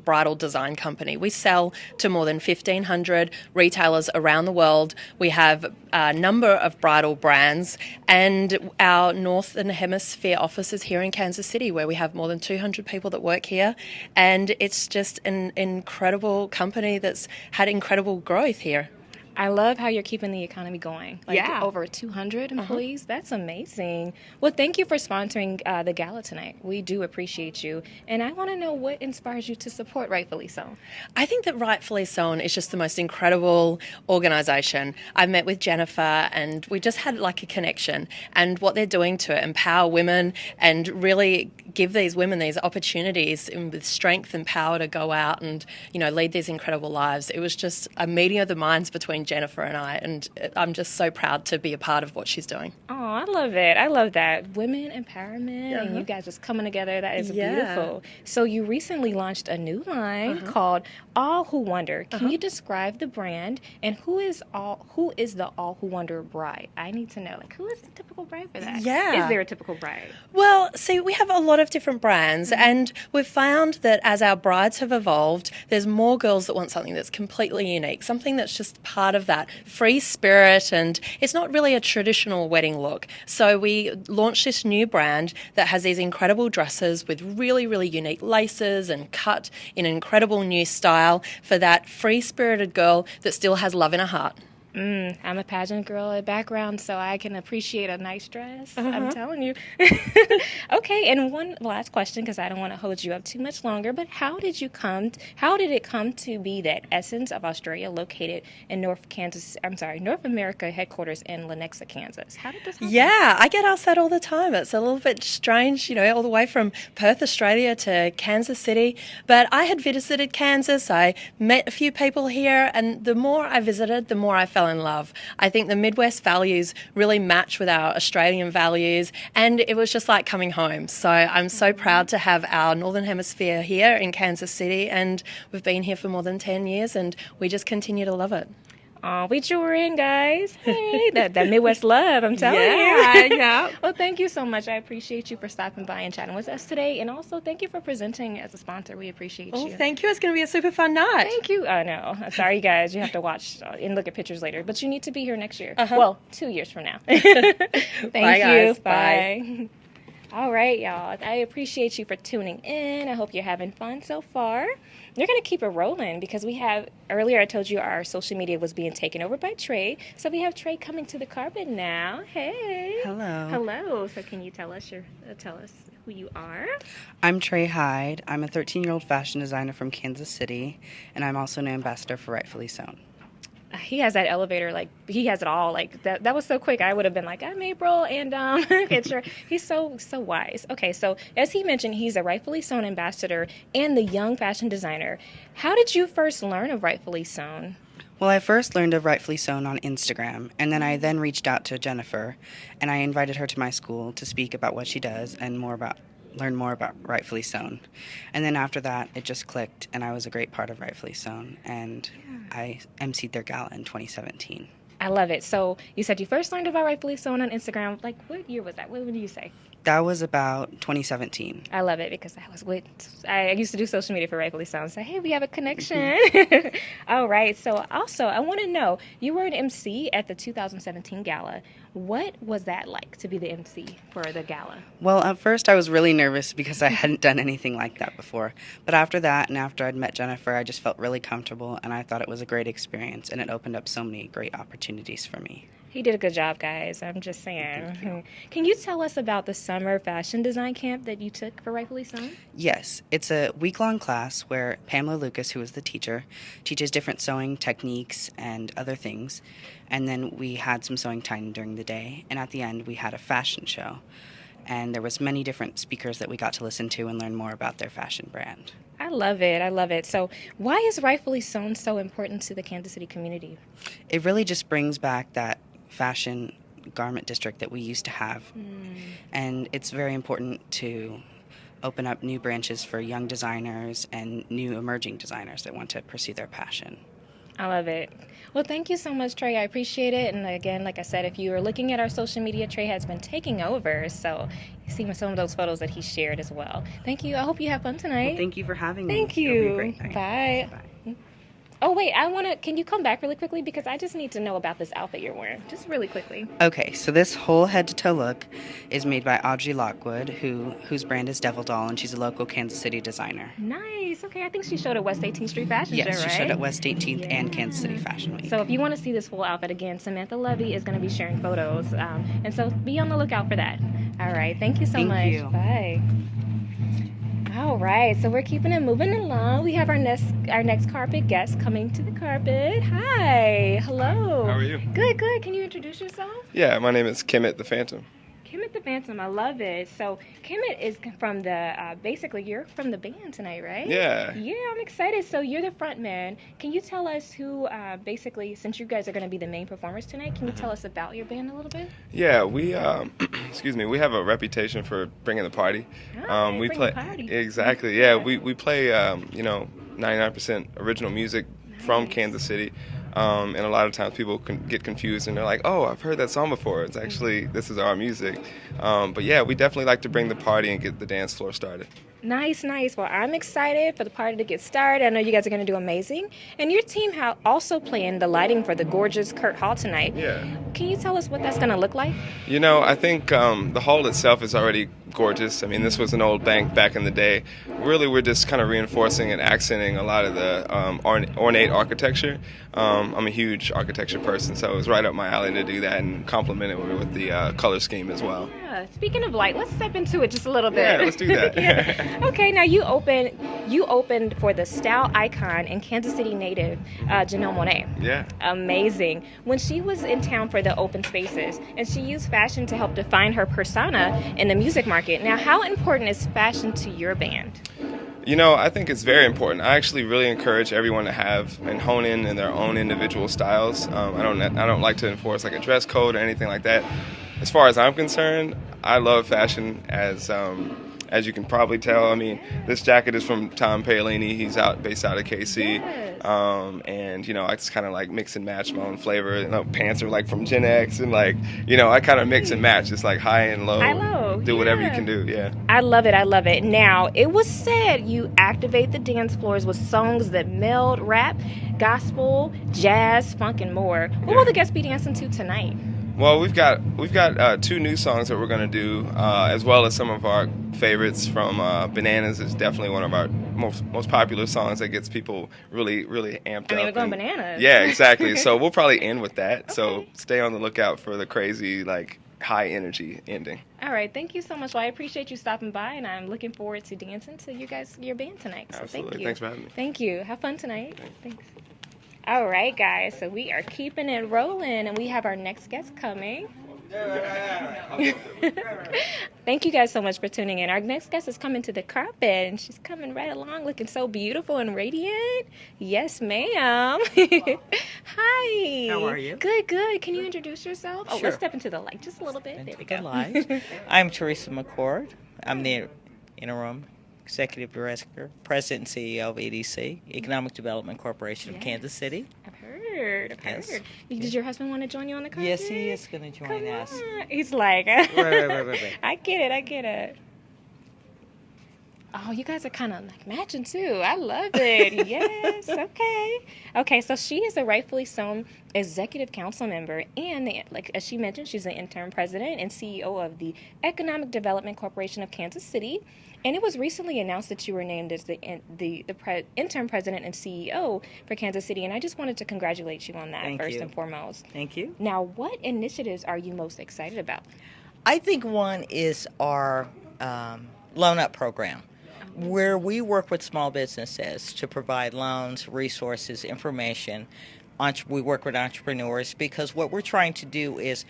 bridal design company. We sell to more than 1,500 retailers around the world. We have a number of bridal brands, and our Northern Hemisphere office is here in Kansas City, where we have more than 200 people that work here, and it's just an incredible company that's had incredible growth here. I love how you're keeping the economy going. Like, Yeah. over 200 employees. That's amazing. Well, thank you for sponsoring the gala tonight. We do appreciate you. And I want to know what inspires you to support Rightfully Sewn. I think that Rightfully Sewn is just the most incredible organisation. I've met with Jennifer and we just had like a connection, and what they're doing to empower women and really give these women these opportunities with strength and power to go out and, you know, lead these incredible lives. It was just a meeting of the minds between Jennifer and I, and I'm just so proud to be a part of what she's doing. Oh, I love it. I love that. Women empowerment and you guys just coming together. That is beautiful. So you recently launched a new line called All Who Wonder. Can you describe the brand and who is the All Who Wonder bride? I need to know, like, who is the typical bride for that? Yeah. Is there a typical bride? Well, see, we have a lot of different brands, and we've found that as our brides have evolved, there's more girls that want something that's completely unique, something that's just part of that free spirit, and it's not really a traditional wedding look. So we launched this new brand that has these incredible dresses with really, really unique laces and cut in an incredible new style for that free-spirited girl that still has love in her heart. I'm a pageant girl at background, so I can appreciate a nice dress. I'm telling you. Okay, and one last question, because I don't want to hold you up too much longer, but how did it come to be that Essence of Australia located in North America headquarters in Lenexa, Kansas? How did this happen? Yeah, I get asked that all the time. It's a little bit strange, you know, all the way from Perth, Australia to Kansas City. But I had visited Kansas. I met a few people here, and the more I visited, the more I fell in love. I think the Midwest values really match with our Australian values, and it was just like coming home. So I'm so proud to have our Northern Hemisphere here in Kansas City, and we've been here for more than 10 years, and we just continue to love it. Oh, we touring, guys. Hey, that Midwest love, I'm telling you. Yeah. Well, thank you so much. I appreciate you for stopping by and chatting with us today. And also, thank you for presenting as a sponsor. We appreciate you. Oh, thank you. It's going to be a super fun night. Thank you. I know. Sorry, guys. You have to watch and look at pictures later. But you need to be here next year. Well, 2 years from now. Thank Bye, you. guys. Bye. All right, y'all. I appreciate you for tuning in. I hope you're having fun so far. We're going to keep it rolling because earlier I told you our social media was being taken over by Trey. So we have Trey coming to the carpet now. Hey. Hello. Hello. So can you tell us who you are? I'm Trey Hyde. I'm a 13-year-old fashion designer from Kansas City, and I'm also an ambassador for Rightfully Sewn. He has that elevator, like, he has it all. Like, that was so quick. I would have been like, I'm April, and okay, sure. He's so wise. Okay, so as he mentioned, he's a Rightfully Sewn ambassador and the young fashion designer. How did you first learn of Rightfully Sewn? Well, I first learned of Rightfully Sewn on Instagram, and then I reached out to Jennifer, and I invited her to my school to speak about what she does and learn more about Rightfully Sewn. And then after that, it just clicked, and I was a great part of Rightfully Sewn, and I emceed their gala in 2017. I love it. So you said you first learned about Rightfully Sewn on Instagram. Like, what year was that? What would you say? That was about 2017. I love it because I used to do social media for Rightfully Sewn. So, hey, we have a connection. All right. So also, I want to know, you were an MC at the 2017 gala. What was that like to be the MC for the gala? Well, at first I was really nervous because I hadn't done anything like that before. But after that, and after I'd met Jennifer, I just felt really comfortable, and I thought it was a great experience, and it opened up so many great opportunities for me. He did a good job, guys. I'm just saying. Can you tell us about the summer fashion design camp that you took for Rightfully Sewn? Yes, it's a week-long class where Pamela Lucas, who is the teacher, teaches different sewing techniques and other things. And then we had some sewing time during the day. And at the end, we had a fashion show. And there was many different speakers that we got to listen to and learn more about their fashion brand. I love it. I love it. So why is Rightfully Sewn so important to the Kansas City community? It really just brings back that fashion garment district that we used to have. And it's very important to open up new branches for young designers and new emerging designers that want to pursue their passion. I love it. Well, thank you so much, Trey. I appreciate it. And again, like I said, if you are looking at our social media, Trey has been taking over. So you see some of those photos that he shared as well. Thank you. I hope you have fun tonight. Well, thank you for having me. Thank you. It'll be a great night. Bye. Bye. Oh, wait, can you come back really quickly? Because I just need to know about this outfit you're wearing. Just really quickly. Okay, so this whole head-to-toe look is made by Audrey Lockwood, whose brand is Devil Doll, and she's a local Kansas City designer. Nice. Okay, I think she showed at West 18th Street Fashion Show, right? Yes, she showed at West 18th and Kansas City Fashion Week. So if you want to see this full outfit, again, Samantha Levy is going to be sharing photos. And so be on the lookout for that. All right, thank you so much. Thank you. Bye. All right, so we're keeping it moving along. We have our next carpet guest coming to the carpet. Hi, hello. How are you? Good, good. Can you introduce yourself? Yeah, my name is Kemet the Phantom. Kemet the Phantom, I love it. So Kemet is from the, basically you're from the band tonight, right? Yeah. Yeah, I'm excited. So you're the front man. Can you tell us who, basically, since you guys are going to be the main performers tonight, can you tell us about your band a little bit? Yeah, we, we have a reputation for bringing the party. We play, party. Exactly, yeah, we play, 99% original music from Kansas City. And a lot of times people can get confused and they're like, oh, I've heard that song before. It's actually, this is our music. But yeah, we definitely like to bring the party and get the dance floor started. Nice, nice. Well, I'm excited for the party to get started. I know you guys are going to do amazing. And your team also playing the lighting for the gorgeous Kurt Hall tonight. Yeah. Can you tell us what that's going to look like? You know, I think the hall itself is already gorgeous. I mean, this was an old bank back in the day. Really, we're just kind of reinforcing and accenting a lot of the ornate architecture. I'm a huge architecture person, so it was right up my alley to do that and complement it with the color scheme as well. Yeah. Speaking of light, let's step into it just a little bit. Yeah, let's do that. Yeah. Okay, now you opened for the style icon and Kansas City native Janelle Monáe. Yeah. Amazing. When she was in town for the open spaces, and she used fashion to help define her persona in the music market. Now, how important is fashion to your band? You know, I think it's very important. I actually really encourage everyone to have and hone in their own individual styles. I don't like to enforce like a dress code or anything like that. As far as I'm concerned, I love fashion as you can probably tell. I mean, this jacket is from Tom Paolini. He's based out of KC. Yes. And, you know, I just kind of like mix and match my own flavor. You know, pants are like from Gen X and like, you know, I kind of mix and match. It's like high and low. High-low. Do whatever you can do, yeah. I love it. I love it. Now, it was said you activate the dance floors with songs that meld rap, gospel, jazz, funk, and more. What will the guests be dancing to tonight? Well, we've got 2 new songs that we're going to do, as well as some of our favorites from Bananas is definitely one of our most popular songs that gets people really, really amped up. I mean, we're going bananas. Yeah, exactly. So we'll probably end with that. Okay. So stay on the lookout for the crazy, like, high energy ending. All right. Thank you so much. Well, I appreciate you stopping by, and I'm looking forward to dancing to your band tonight. So Absolutely. Thank you. Thanks for having me. Thank you. Have fun tonight. Thanks. All right, guys. So we are keeping it rolling, and we have our next guest coming. Thank you guys so much for tuning in. Our next guest is coming to the carpet, and she's coming right along looking so beautiful and radiant. Yes, ma'am. Hi. How are you? Good, good. Can you introduce yourself? Oh, Sure. let's step into the light just a little bit. There we go. I'm Teresa McCord. I'm the interim executive director, president and CEO of EDC, Economic Development Corporation of Kansas City. I've heard. Yes. Did your husband want to join you on the carpet? Yes, he is going to join Come us. on. He's like, Right. I get it. Oh, you guys are kind of like matching too. I love it. Yes. Okay. So she is a Rightfully Sewn executive council member, and like as she mentioned, she's the interim president and CEO of the Economic Development Corporation of Kansas City. And it was recently announced that you were named as the interim president and CEO for Kansas City, and I just wanted to congratulate you on that first and foremost. Thank you. Now, what initiatives are you most excited about? I think one is our Loan Up program, where we work with small businesses to provide loans, resources, information. We work with entrepreneurs because what we're trying to do is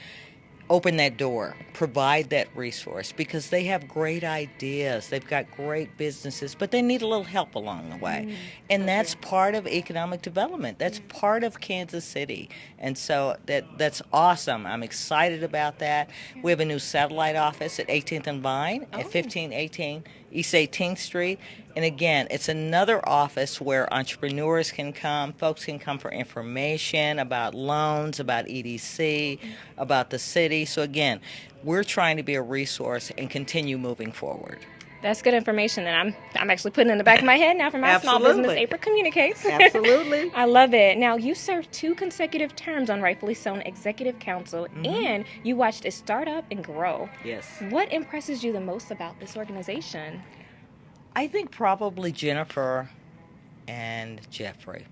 open that door, provide that resource, because they have great ideas, they've got great businesses, but they need a little help along the way. And that's part of economic development. That's part of Kansas City. And so that's awesome. I'm excited about that. We have a new satellite office at 18th and Vine at 1518 East 18th Street. And again, it's another office where entrepreneurs can come, folks can come for information about loans, about EDC, about the city. So again, we're trying to be a resource and continue moving forward. That's good information that I'm actually putting in the back of my head now for my small business. April communicates. Absolutely. I love it. Now, you served 2 consecutive terms on Rightfully Sewn Executive Council, and you watched it start up and grow. Yes. What impresses you the most about this organization? I think probably Jennifer and Jeffrey.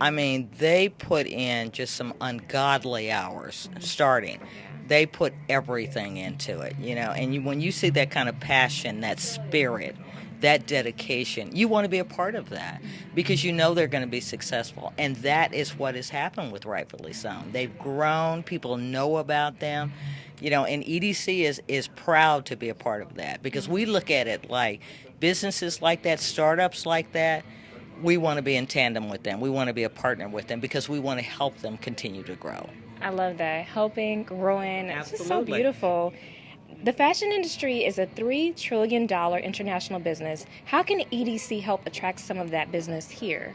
I mean, they put in just some ungodly hours starting. They put everything into it, and when you see that kind of passion, that spirit, that dedication, you want to be a part of that because you know they're going to be successful. And that is what has happened with Rightfully Sewn. They've grown. People know about them. And EDC is proud to be a part of that because we look at it like businesses like that, startups like that, we want to be in tandem with them. We want to be a partner with them because we want to help them continue to grow. I love that. Helping, growing. It's just so beautiful. The fashion industry is a $3 trillion international business. How can EDC help attract some of that business here?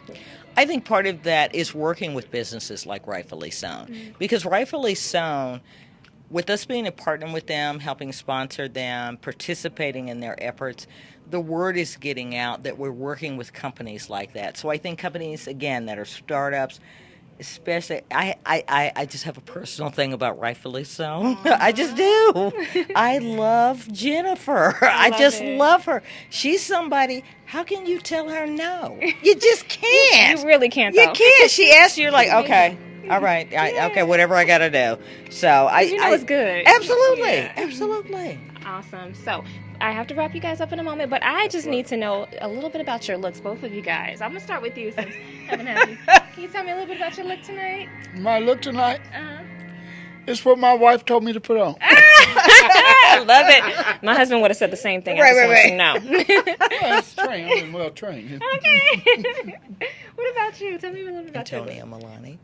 I think part of that is working with businesses like Rightfully Sewn because Rightfully Sewn, with us being a partner with them, helping sponsor them, participating in their efforts, the word is getting out that we're working with companies like that. So I think companies, again, that are startups, especially, I just have a personal thing about Rightfully Sewn. I just do. I love Jennifer. I just love her. She's somebody, how can you tell her no? You just can't. You really can't, though. You can't. She asks you, you're like, okay. All right. Okay, whatever I got to do. So it's good. Absolutely. Absolutely. Awesome. So I have to wrap you guys up in a moment, but I just need to know a little bit about your looks, both of you guys. I'm going to start with you since I haven't had you. Can you tell me a little bit about your look tonight? My look tonight? It's what my wife told me to put on. I love it. My husband would have said the same thing. I just want you to know. Well, it's trained. I've been well trained. Okay. What about you? Tell me a little bit about Antonio Milani.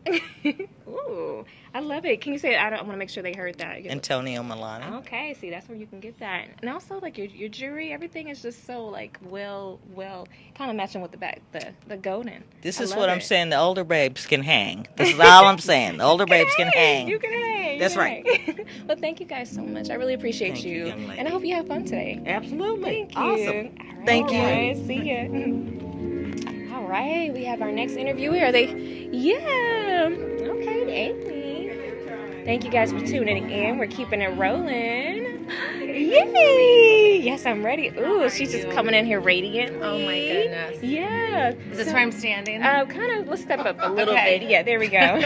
Ooh, I love it. Can you say it? I want to make sure they heard that. Antonio Milani. Okay, see, that's where you can get that. And also, like, your jewelry, everything is just so, like, well, kind of matching with the golden. This is what I'm saying. The older babes can hang. This is all I'm saying. The older babes can hang. You can hang. That's right. Well, thank you guys so much. I really appreciate you. Young lady. And I hope you have fun today. Absolutely. Thank you. Awesome. All right. Thank you. All right, see ya. All right, we have our next interviewee. Are they? Yeah. Okay, Amy. Thank you guys for tuning in. We're keeping it rolling. Yay! Yes, I'm ready. Ooh, she's just coming in here radiant. Oh my goodness. Yeah. Is this where I'm standing? Kind of, let's step up a little bit. Yeah, there we go.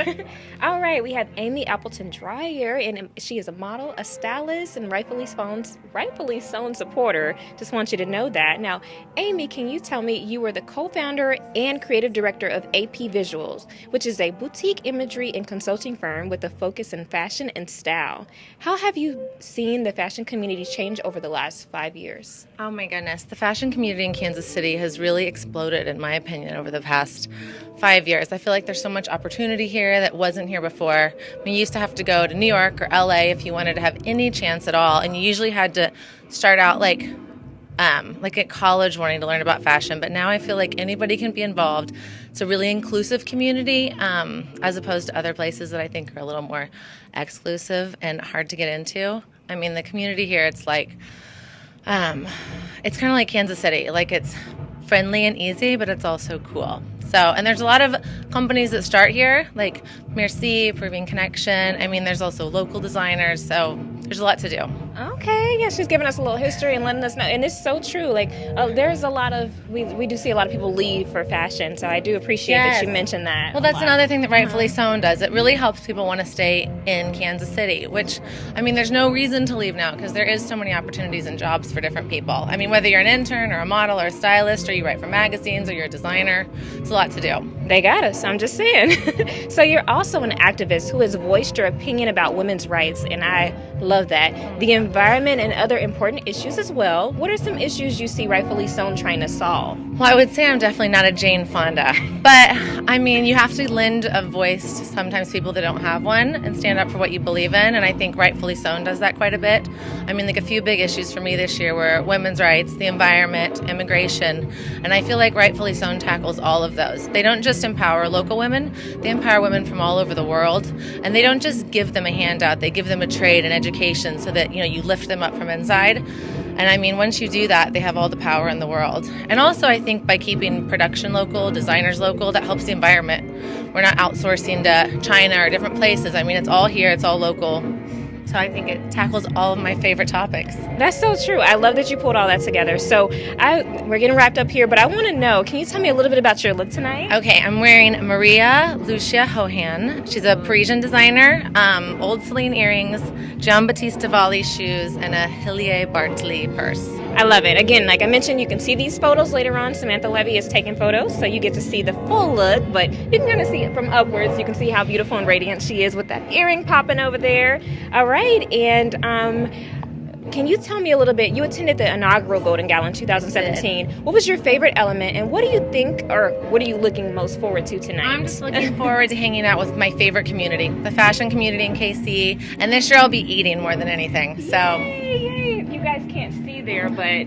All right, we have Amy Appleton Dreyer, and she is a model, a stylist, and rightfully sewn supporter. Just want you to know that. Now, Amy, can you tell me, you were the co-founder and creative director of AP Visuals, which is a boutique imagery and consulting firm with a focus in fashion and style. How have you seen the fashion community change over the last 5 years? Oh my goodness. The fashion community in Kansas City has really exploded, in my opinion, over the past 5 years. I feel like there's so much opportunity here that wasn't here before. I mean, you used to have to go to New York or LA if you wanted to have any chance at all, and you usually had to start out like at college wanting to learn about fashion, but now I feel like anybody can be involved. It's a really inclusive community, as opposed to other places that I think are a little more exclusive and hard to get into. I mean, the community here, it's like, it's kind of like Kansas City. Like, it's friendly and easy, but it's also cool. So, and there's a lot of companies that start here, like Merci, Proving Connection. I mean, there's also local designers, so there's a lot to do. Okay, yeah, she's giving us a little history and letting us know, and it's so true. Like, there's a lot of, we do see a lot of people leave for fashion, so I do appreciate that you mentioned that. Well, that's another thing that Rightfully Sewn does. It really helps people want to stay in Kansas City, which, I mean, there's no reason to leave now because there is so many opportunities and jobs for different people. I mean, whether you're an intern or a model or a stylist, or you write for magazines or you're a designer, it's a lot to do. They got us, I'm just saying. So you're also an activist who has voiced your opinion about women's rights, and I love that. The environment and other important issues as well. What are some issues you see Rightfully Sewn trying to solve? Well, I would say I'm definitely not a Jane Fonda, but I mean, you have to lend a voice to sometimes people that don't have one and stand up for what you believe in, and I think Rightfully Sewn does that quite a bit. I mean, like a few big issues for me this year were women's rights, the environment, immigration, and I feel like Rightfully Sewn tackles all of those. They don't just empower local women, they empower women from all over the world, and they don't just give them a handout, they give them a trade and education so that, you know, you lift them up from inside. And I mean, once you do that, they have all the power in the world. And also, I think by keeping production local, designers local, that helps the environment. We're not outsourcing to China or different places. I mean, it's all here, it's all local. So I think it tackles all of my favorite topics. That's so true. I love that you pulled all that together. So we're getting wrapped up here, but I want to know, can you tell me a little bit about your look tonight? Okay, I'm wearing Maria Lucia Hohan. She's a Parisian designer, old Celine earrings, Jean-Baptiste Cavalli shoes, and a Hillier Bartley purse. I love it. Again, like I mentioned, you can see these photos later on. Samantha Levy is taking photos, so you get to see the full look, but you can kind of see it from upwards. You can see how beautiful and radiant she is with that earring popping over there. All right, and can you tell me a little bit, you attended the inaugural Golden Gala in 2017. What was your favorite element, and what do you think, or what are you looking most forward to tonight? I'm just looking forward to hanging out with my favorite community, the fashion community in KC, and this year I'll be eating more than anything. So, yay. You guys can't see there, but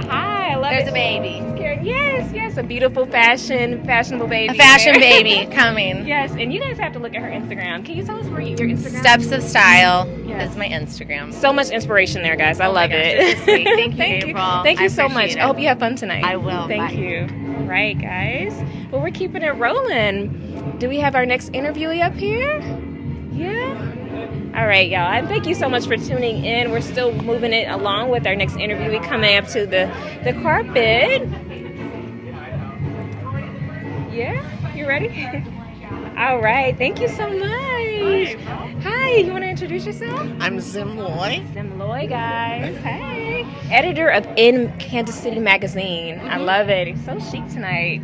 hi, I love there's it. a baby. Yes, a beautiful fashionable baby. A fashion baby coming. Yes, and you guys have to look at her Instagram. Can you tell us where your Instagram? Steps of Style is my Instagram. So much inspiration there, guys. I love it. Thank you, April. Thank you so much. It. I hope you have fun tonight. I will. Thank you. Right, guys. Well, we're keeping it rolling. Do we have our next interviewee up here? Yeah. All right, y'all. And thank you so much for tuning in. We're still moving it along with our next interviewee coming up to the carpet. Yeah, you ready? All right. Thank you so much. Hi. You want to introduce yourself? I'm Zim Loy. Zim Loy, guys. Hey. Editor of In Kansas City Magazine. I love it. It's so chic tonight.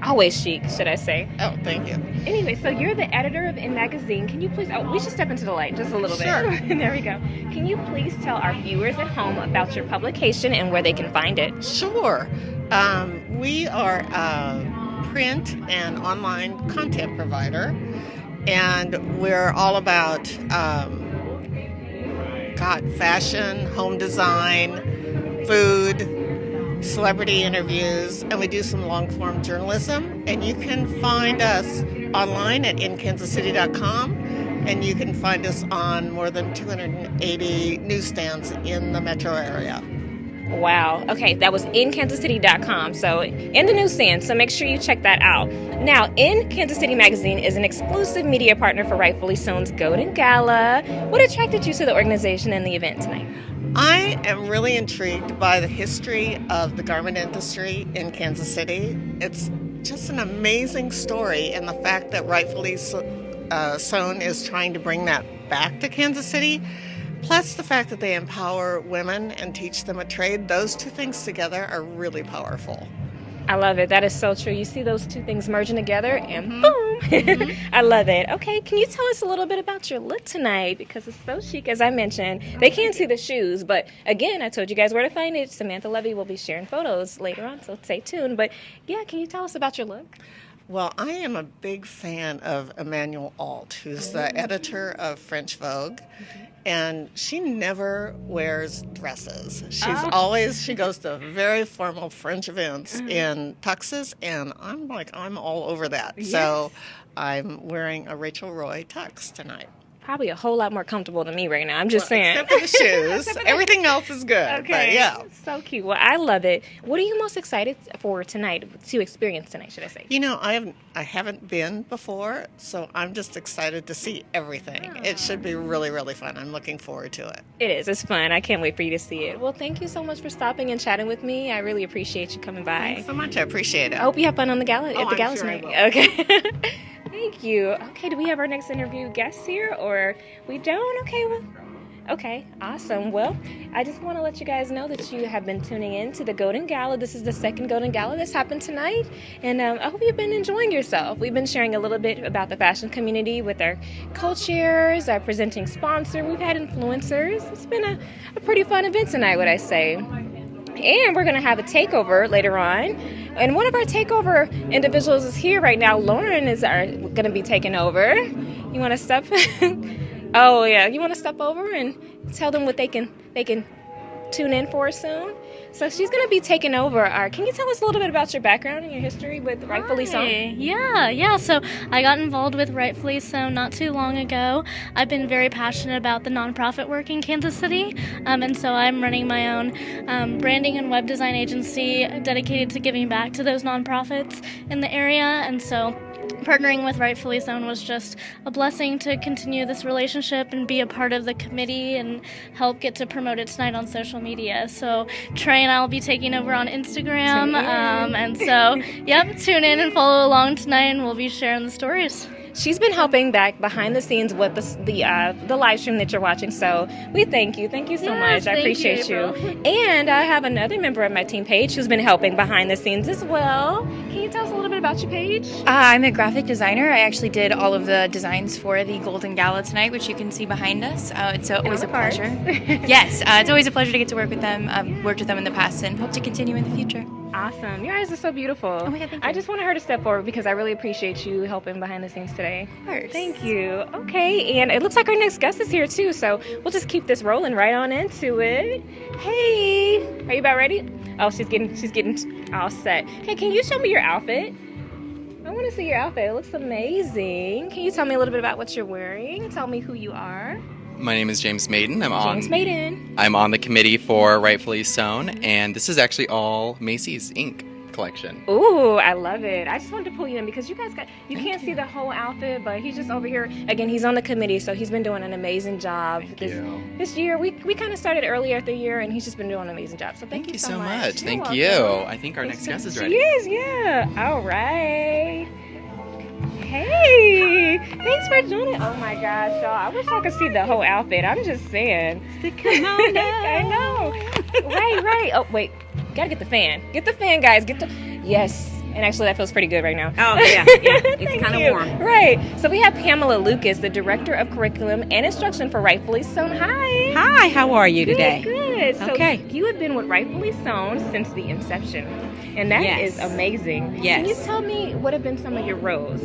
Always chic, should I say. Oh, thank you. Anyway, so you're the editor of In Magazine. Can you please, we should step into the light just a little bit. Sure. There we go. Can you please tell our viewers at home about your publication and where they can find it? Sure. We are a print and online content provider, and we're all about fashion, home design, food, celebrity interviews, and we do some long-form journalism. And you can find us online at inkansascity.com, and you can find us on more than 280 newsstands in the metro area. Wow. Okay, that was inkansascity.com. So in the newsstand, so make sure you check that out. Now, In Kansas City Magazine is an exclusive media partner for Rightfully Sewn's Golden Gala. What attracted you to the organization and the event tonight? I am really intrigued by the history of the garment industry in Kansas City. It's just an amazing story, and the fact that Rightfully Sewn is trying to bring that back to Kansas City, plus the fact that they empower women and teach them a trade, those two things together are really powerful. I love it. That is so true. You see those two things merging together and boom. I love it. Okay, can you tell us a little bit about your look tonight? Because it's so chic, as I mentioned. They can't see the shoes, but again, I told you guys where to find it. Samantha Levy will be sharing photos later on, so stay tuned. But yeah, can you tell us about your look? Well, I am a big fan of Emmanuel Alt, who's the editor of French Vogue. And she never wears dresses. She goes to very formal French events in tuxes, and I'm all over that. Yes. So I'm wearing a Rachel Roy tux tonight. Probably a whole lot more comfortable than me right now. I'm just saying. Except for the shoes. Everything else is good. Okay. But yeah. So cute. Well, I love it. What are you most excited for tonight, to experience tonight, should I say? You know, I haven't been before, so I'm just excited to see everything. It should be really, really fun. I'm looking forward to it. It is. It's fun. I can't wait for you to see it. Well, thank you so much for stopping and chatting with me. I really appreciate you coming by. Thanks so much. I appreciate it. I hope you have fun on the gala at the gala sure tonight. I will. Okay. Thank you. Okay, do we have our next interview guest here, or we don't? Okay, awesome. Well, I just want to let you guys know that you have been tuning in to the Golden Gala. This is the second Golden Gala that's happened tonight, and I hope you've been enjoying yourself. We've been sharing a little bit about the fashion community with our co-chairs, our presenting sponsor. We've had influencers. It's been a pretty fun event tonight, would I say. And we're going to have a takeover later on. And one of our takeover individuals is here right now. Lauren is going to be taking over. You want to step? Oh, yeah. You want to step over and tell them what they can tune in for soon? So she's going to be taking over can you tell us a little bit about your background and your history with Rightfully Sewn? Yeah. So I got involved with Rightfully Sewn not too long ago. I've been very passionate about the nonprofit work in Kansas City, and so I'm running my own branding and web design agency dedicated to giving back to those nonprofits in the area, and so partnering with Rightfully Sewn was just a blessing to continue this relationship and be a part of the committee and help get to promote it tonight on social media. So Trey and I will be taking over on Instagram, and so tune in and follow along tonight, and we'll be sharing the stories. She's been helping back behind the scenes with the live stream that you're watching, so we thank you. Thank you so much. I appreciate you. And I have another member of my team, Paige, who's been helping behind the scenes as well. Can you tell us a little bit about you, Paige? I'm a graphic designer. I actually did all of the designs for the Golden Gala tonight, which you can see behind us. It's always a pleasure. Yes, it's always a pleasure to get to work with them. I've worked with them in the past and hope to continue in the future. Awesome. Your eyes are so beautiful. Oh my God, thank you. I just wanted her to step forward because I really appreciate you helping behind the scenes today. Of course. Thank you. Okay, and it looks like our next guest is here too, so we'll just keep this rolling right on into it. Hey, are you about ready? Oh, she's getting all set. Hey, can you show me your outfit? I want to see your outfit. It looks amazing. Can you tell me a little bit about what you're wearing? Tell me who you are. My name is James Maiden. I'm on the committee for Rightfully Sewn, and this is actually all Macy's Inc. collection. Ooh, I love it. I just wanted to pull you in because you can't see the whole outfit, but he's just over here. Again, he's on the committee, so he's been doing an amazing job. This year. We kind of started earlier the year, and he's just been doing an amazing job. So thank you so much. Thank you. I think our next guest is ready. She is, yeah. All right. Hey, thanks for joining. Oh my gosh, y'all. I wish I could see the whole outfit. I'm just saying. Come on down. I know. Right. Oh, wait. Gotta get the fan. Get the fan, guys. Yes. And actually, that feels pretty good right now. Oh, yeah. It's kind of warm. Right. So we have Pamela Lucas, the Director of Curriculum and Instruction for Rightfully Sewn. Hi. Hi, how are you today? Good. So okay. You have been with Rightfully Sewn since the inception. And that is amazing. Yes. Can you tell me what have been some of your roles?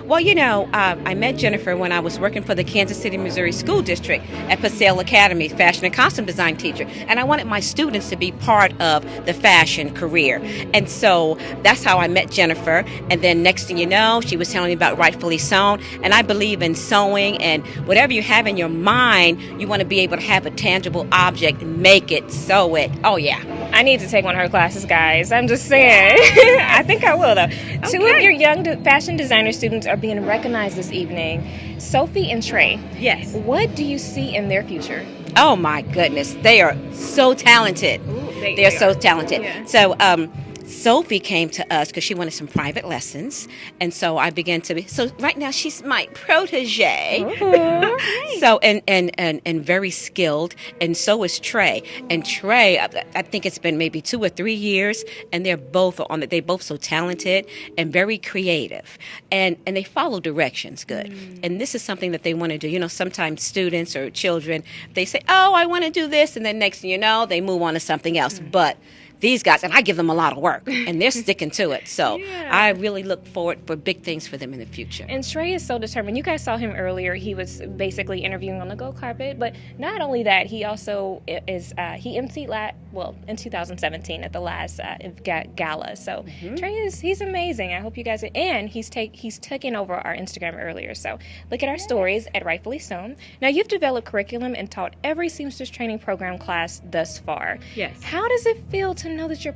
Well, I met Jennifer when I was working for the Kansas City, Missouri School District at Paseo Academy, fashion and costume design teacher. And I wanted my students to be part of the fashion career. And so that's how I met Jennifer. And then next thing you know, she was telling me about Rightfully Sewn. And I believe in sewing, and whatever you have in your mind, you want to be able to have a tangible object, make it, sew it. Oh, yeah. I need to take one of her classes, guys. I'm just saying. I think I will, though. Okay. Two of your young fashion designer students are being recognized this evening, Sophie and Trey. Yes. What do you see in their future? Oh my goodness, they are so talented. They are so talented. Yeah. So Sophie came to us because she wanted some private lessons, and so I began to be. So right now she's my protege. So and very skilled, and so is Trey. And Trey, I think it's been maybe 2 or 3 years, and they're both on it. They're both so talented and very creative, and they follow directions good. And this is something that they want to do. You know, sometimes students or children, they say, "Oh, I want to do this," and then next thing you know, they move on to something else. But these guys, and I give them a lot of work, and they're sticking to it. So I really look forward for big things for them in the future. And Trey is so determined. You guys saw him earlier. He was basically interviewing on the gold carpet. But not only that, he also is, he emceed in 2017 at the last gala. So Trey he's amazing. I hope you guys, and he's taken over our Instagram earlier. So look at our stories at Rightfully Sewn. Now, you've developed curriculum and taught every seamstress training program class thus far. Yes. How does it feel to know that you're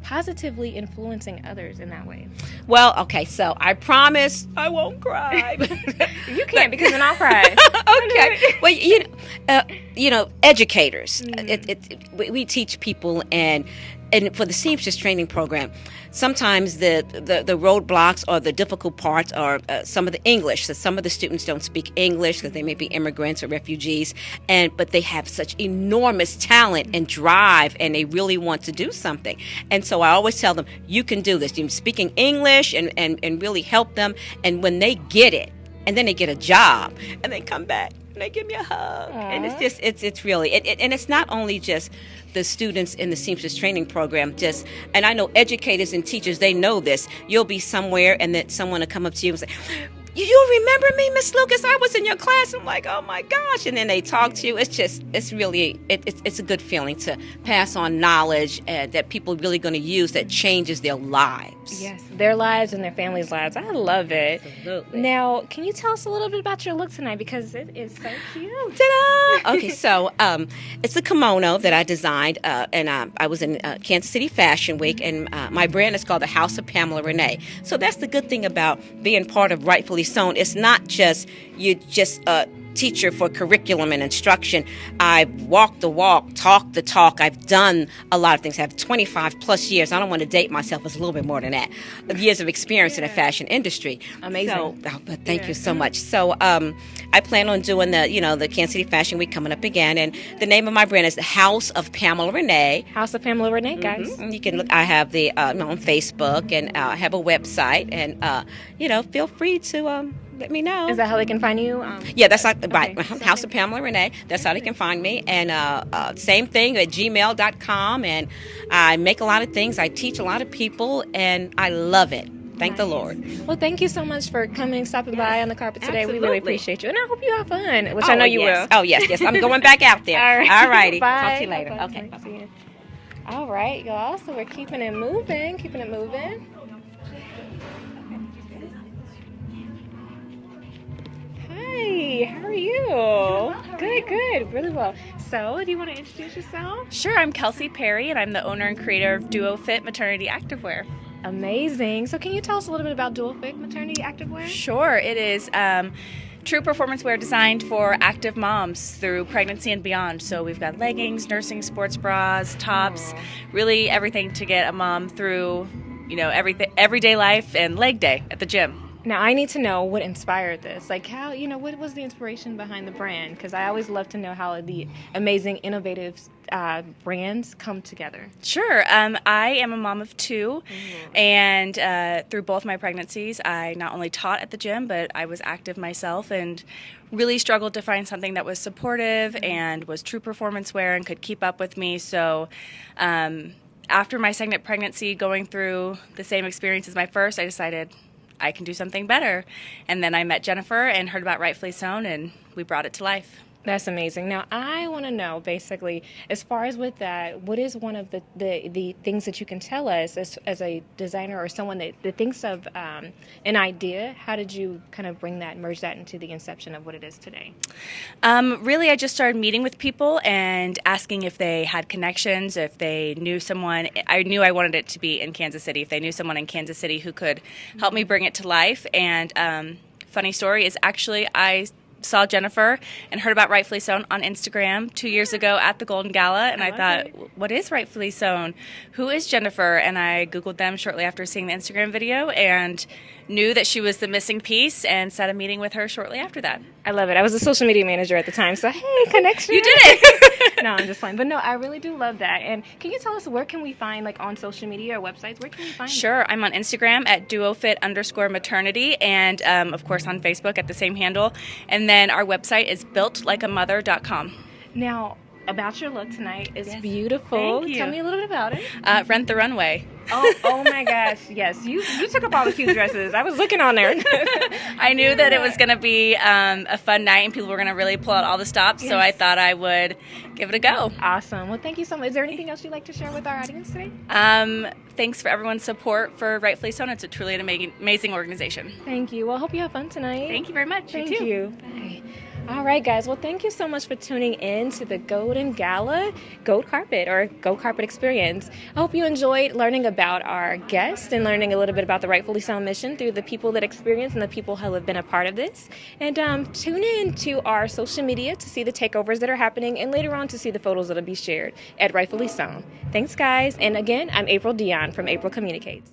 positively influencing others in that way? Well, okay, so I promise I won't cry. You can't, because then I'll cry. Okay. Well, you know, educators. We teach people, and for the seamstress training program, sometimes the roadblocks or the difficult parts are some of the English. So some of the students don't speak English because they may be immigrants or refugees, but they have such enormous talent and drive, and they really want to do something. And so I always tell them, you can do this. You're speaking English and really help them. And when they get it, and then they get a job, and they come back and they give me a hug. And it's just, it's really, and it's not only just the students in the seamstress training program, and I know educators and teachers, they know this. You'll be somewhere, and then someone will come up to you and say, "You remember me, Miss Lucas? I was in your class." I'm like, "Oh my gosh!" And then they talk to you. It's really a good feeling to pass on knowledge that people are really going to use that changes their lives. Yes, their lives and their families' lives. I love it. Absolutely. Now, can you tell us a little bit about your look tonight, because it is so cute? Ta-da! Okay, so it's a kimono that I designed, and I was in Kansas City Fashion Week, and my brand is called the House of Pamela Renee. So that's the good thing about being part of Rightfully Sewn. It's not just a teacher for curriculum and instruction. I've walked the walk, talked the talk. I've done a lot of things. I have 25 plus years. I don't want to date myself. It's a little bit more than that. Years of experience in the fashion industry. Amazing. But thank you so much. So I plan on doing the Kansas City Fashion Week coming up again, and the name of my brand is the House of Pamela Renee. House of Pamela Renee, guys. You can look. I have the on Facebook, and I have a website, and feel free to let me know. Is that how they can find you? Yeah, that's right. House of Pamela Renee. That's how they can find me. And same thing at gmail.com. And I make a lot of things. I teach a lot of people, and I love it. Thank the Lord. Well, thank you so much for stopping by on the carpet today. Absolutely. We really appreciate you. And I hope you have fun, which I know you will. Oh, yes. I'm going back out there. All righty. Bye. Talk to you later. Bye. Okay. Bye. All right, y'all. So we're keeping it moving. Hi, how are you? Good, really well. So, do you want to introduce yourself? Sure, I'm Kelsey Perry, and I'm the owner and creator of Duo Fit Maternity Activewear. Amazing. So, can you tell us a little bit about Duo Fit Maternity Activewear? Sure, it is true performance wear designed for active moms through pregnancy and beyond. So we've got leggings, nursing, sports bras, tops, really everything to get a mom through, everyday life and leg day at the gym. Now, I need to know what inspired this. Like, how, what was the inspiration behind the brand? Because I always love to know how the amazing, innovative brands come together. Sure. I am a mom of two, and through both my pregnancies, I not only taught at the gym, but I was active myself and really struggled to find something that was supportive and was true performance wear and could keep up with me. So after my second pregnancy, going through the same experience as my first, I decided I can do something better. And then I met Jennifer and heard about Rightfully Sewn, and we brought it to life. That's amazing. Now, I want to know, basically, as far as with that, what is one of the things that you can tell us as a designer or someone that thinks of an idea? How did you kind of merge that into the inception of what it is today? Really, I just started meeting with people and asking if they had connections, if they knew someone. I knew I wanted it to be in Kansas City. If they knew someone in Kansas City who could help me bring it to life. And funny story is actually I saw Jennifer and heard about Rightfully Sewn on Instagram 2 years ago at the Golden Gala, and I thought, what is Rightfully Sewn? Who is Jennifer? And I Googled them shortly after seeing the Instagram video and knew that she was the missing piece and set a meeting with her shortly after that. I love it. I was a social media manager at the time, so hey, connection. You did it! No, I'm just playing. But no, I really do love that. And can you tell us where can we find, like on social media or websites, where can we find Sure. I'm on Instagram at duofit_maternity and, of course, on Facebook at the same handle. And then our website is builtlikeamother.com. Now, about your look tonight is beautiful. Thank you. Tell me a little bit about it. Rent the Runway. Oh my gosh, yes. You took up all the cute dresses. I was looking on there. I knew that it was going to be a fun night and people were going to really pull out all the stops, so I thought I would give it a go. Awesome. Well, thank you so much. Is there anything else you'd like to share with our audience today? Thanks for everyone's support for Rightfully Sewn. It's truly an amazing organization. Thank you. Well, I hope you have fun tonight. Thank you very much. Thank You too. you. Bye. All right, guys. Well, thank you so much for tuning in to the Golden Gala Gold Carpet or Gold Carpet Experience. I hope you enjoyed learning about our guests and learning a little bit about the Rightfully Sewn mission through the people that experience and the people who have been a part of this. And tune in to our social media to see the takeovers that are happening and later on to see the photos that will be shared at Rightfully Sewn. Thanks, guys. And again, I'm April Dion from April Communicates.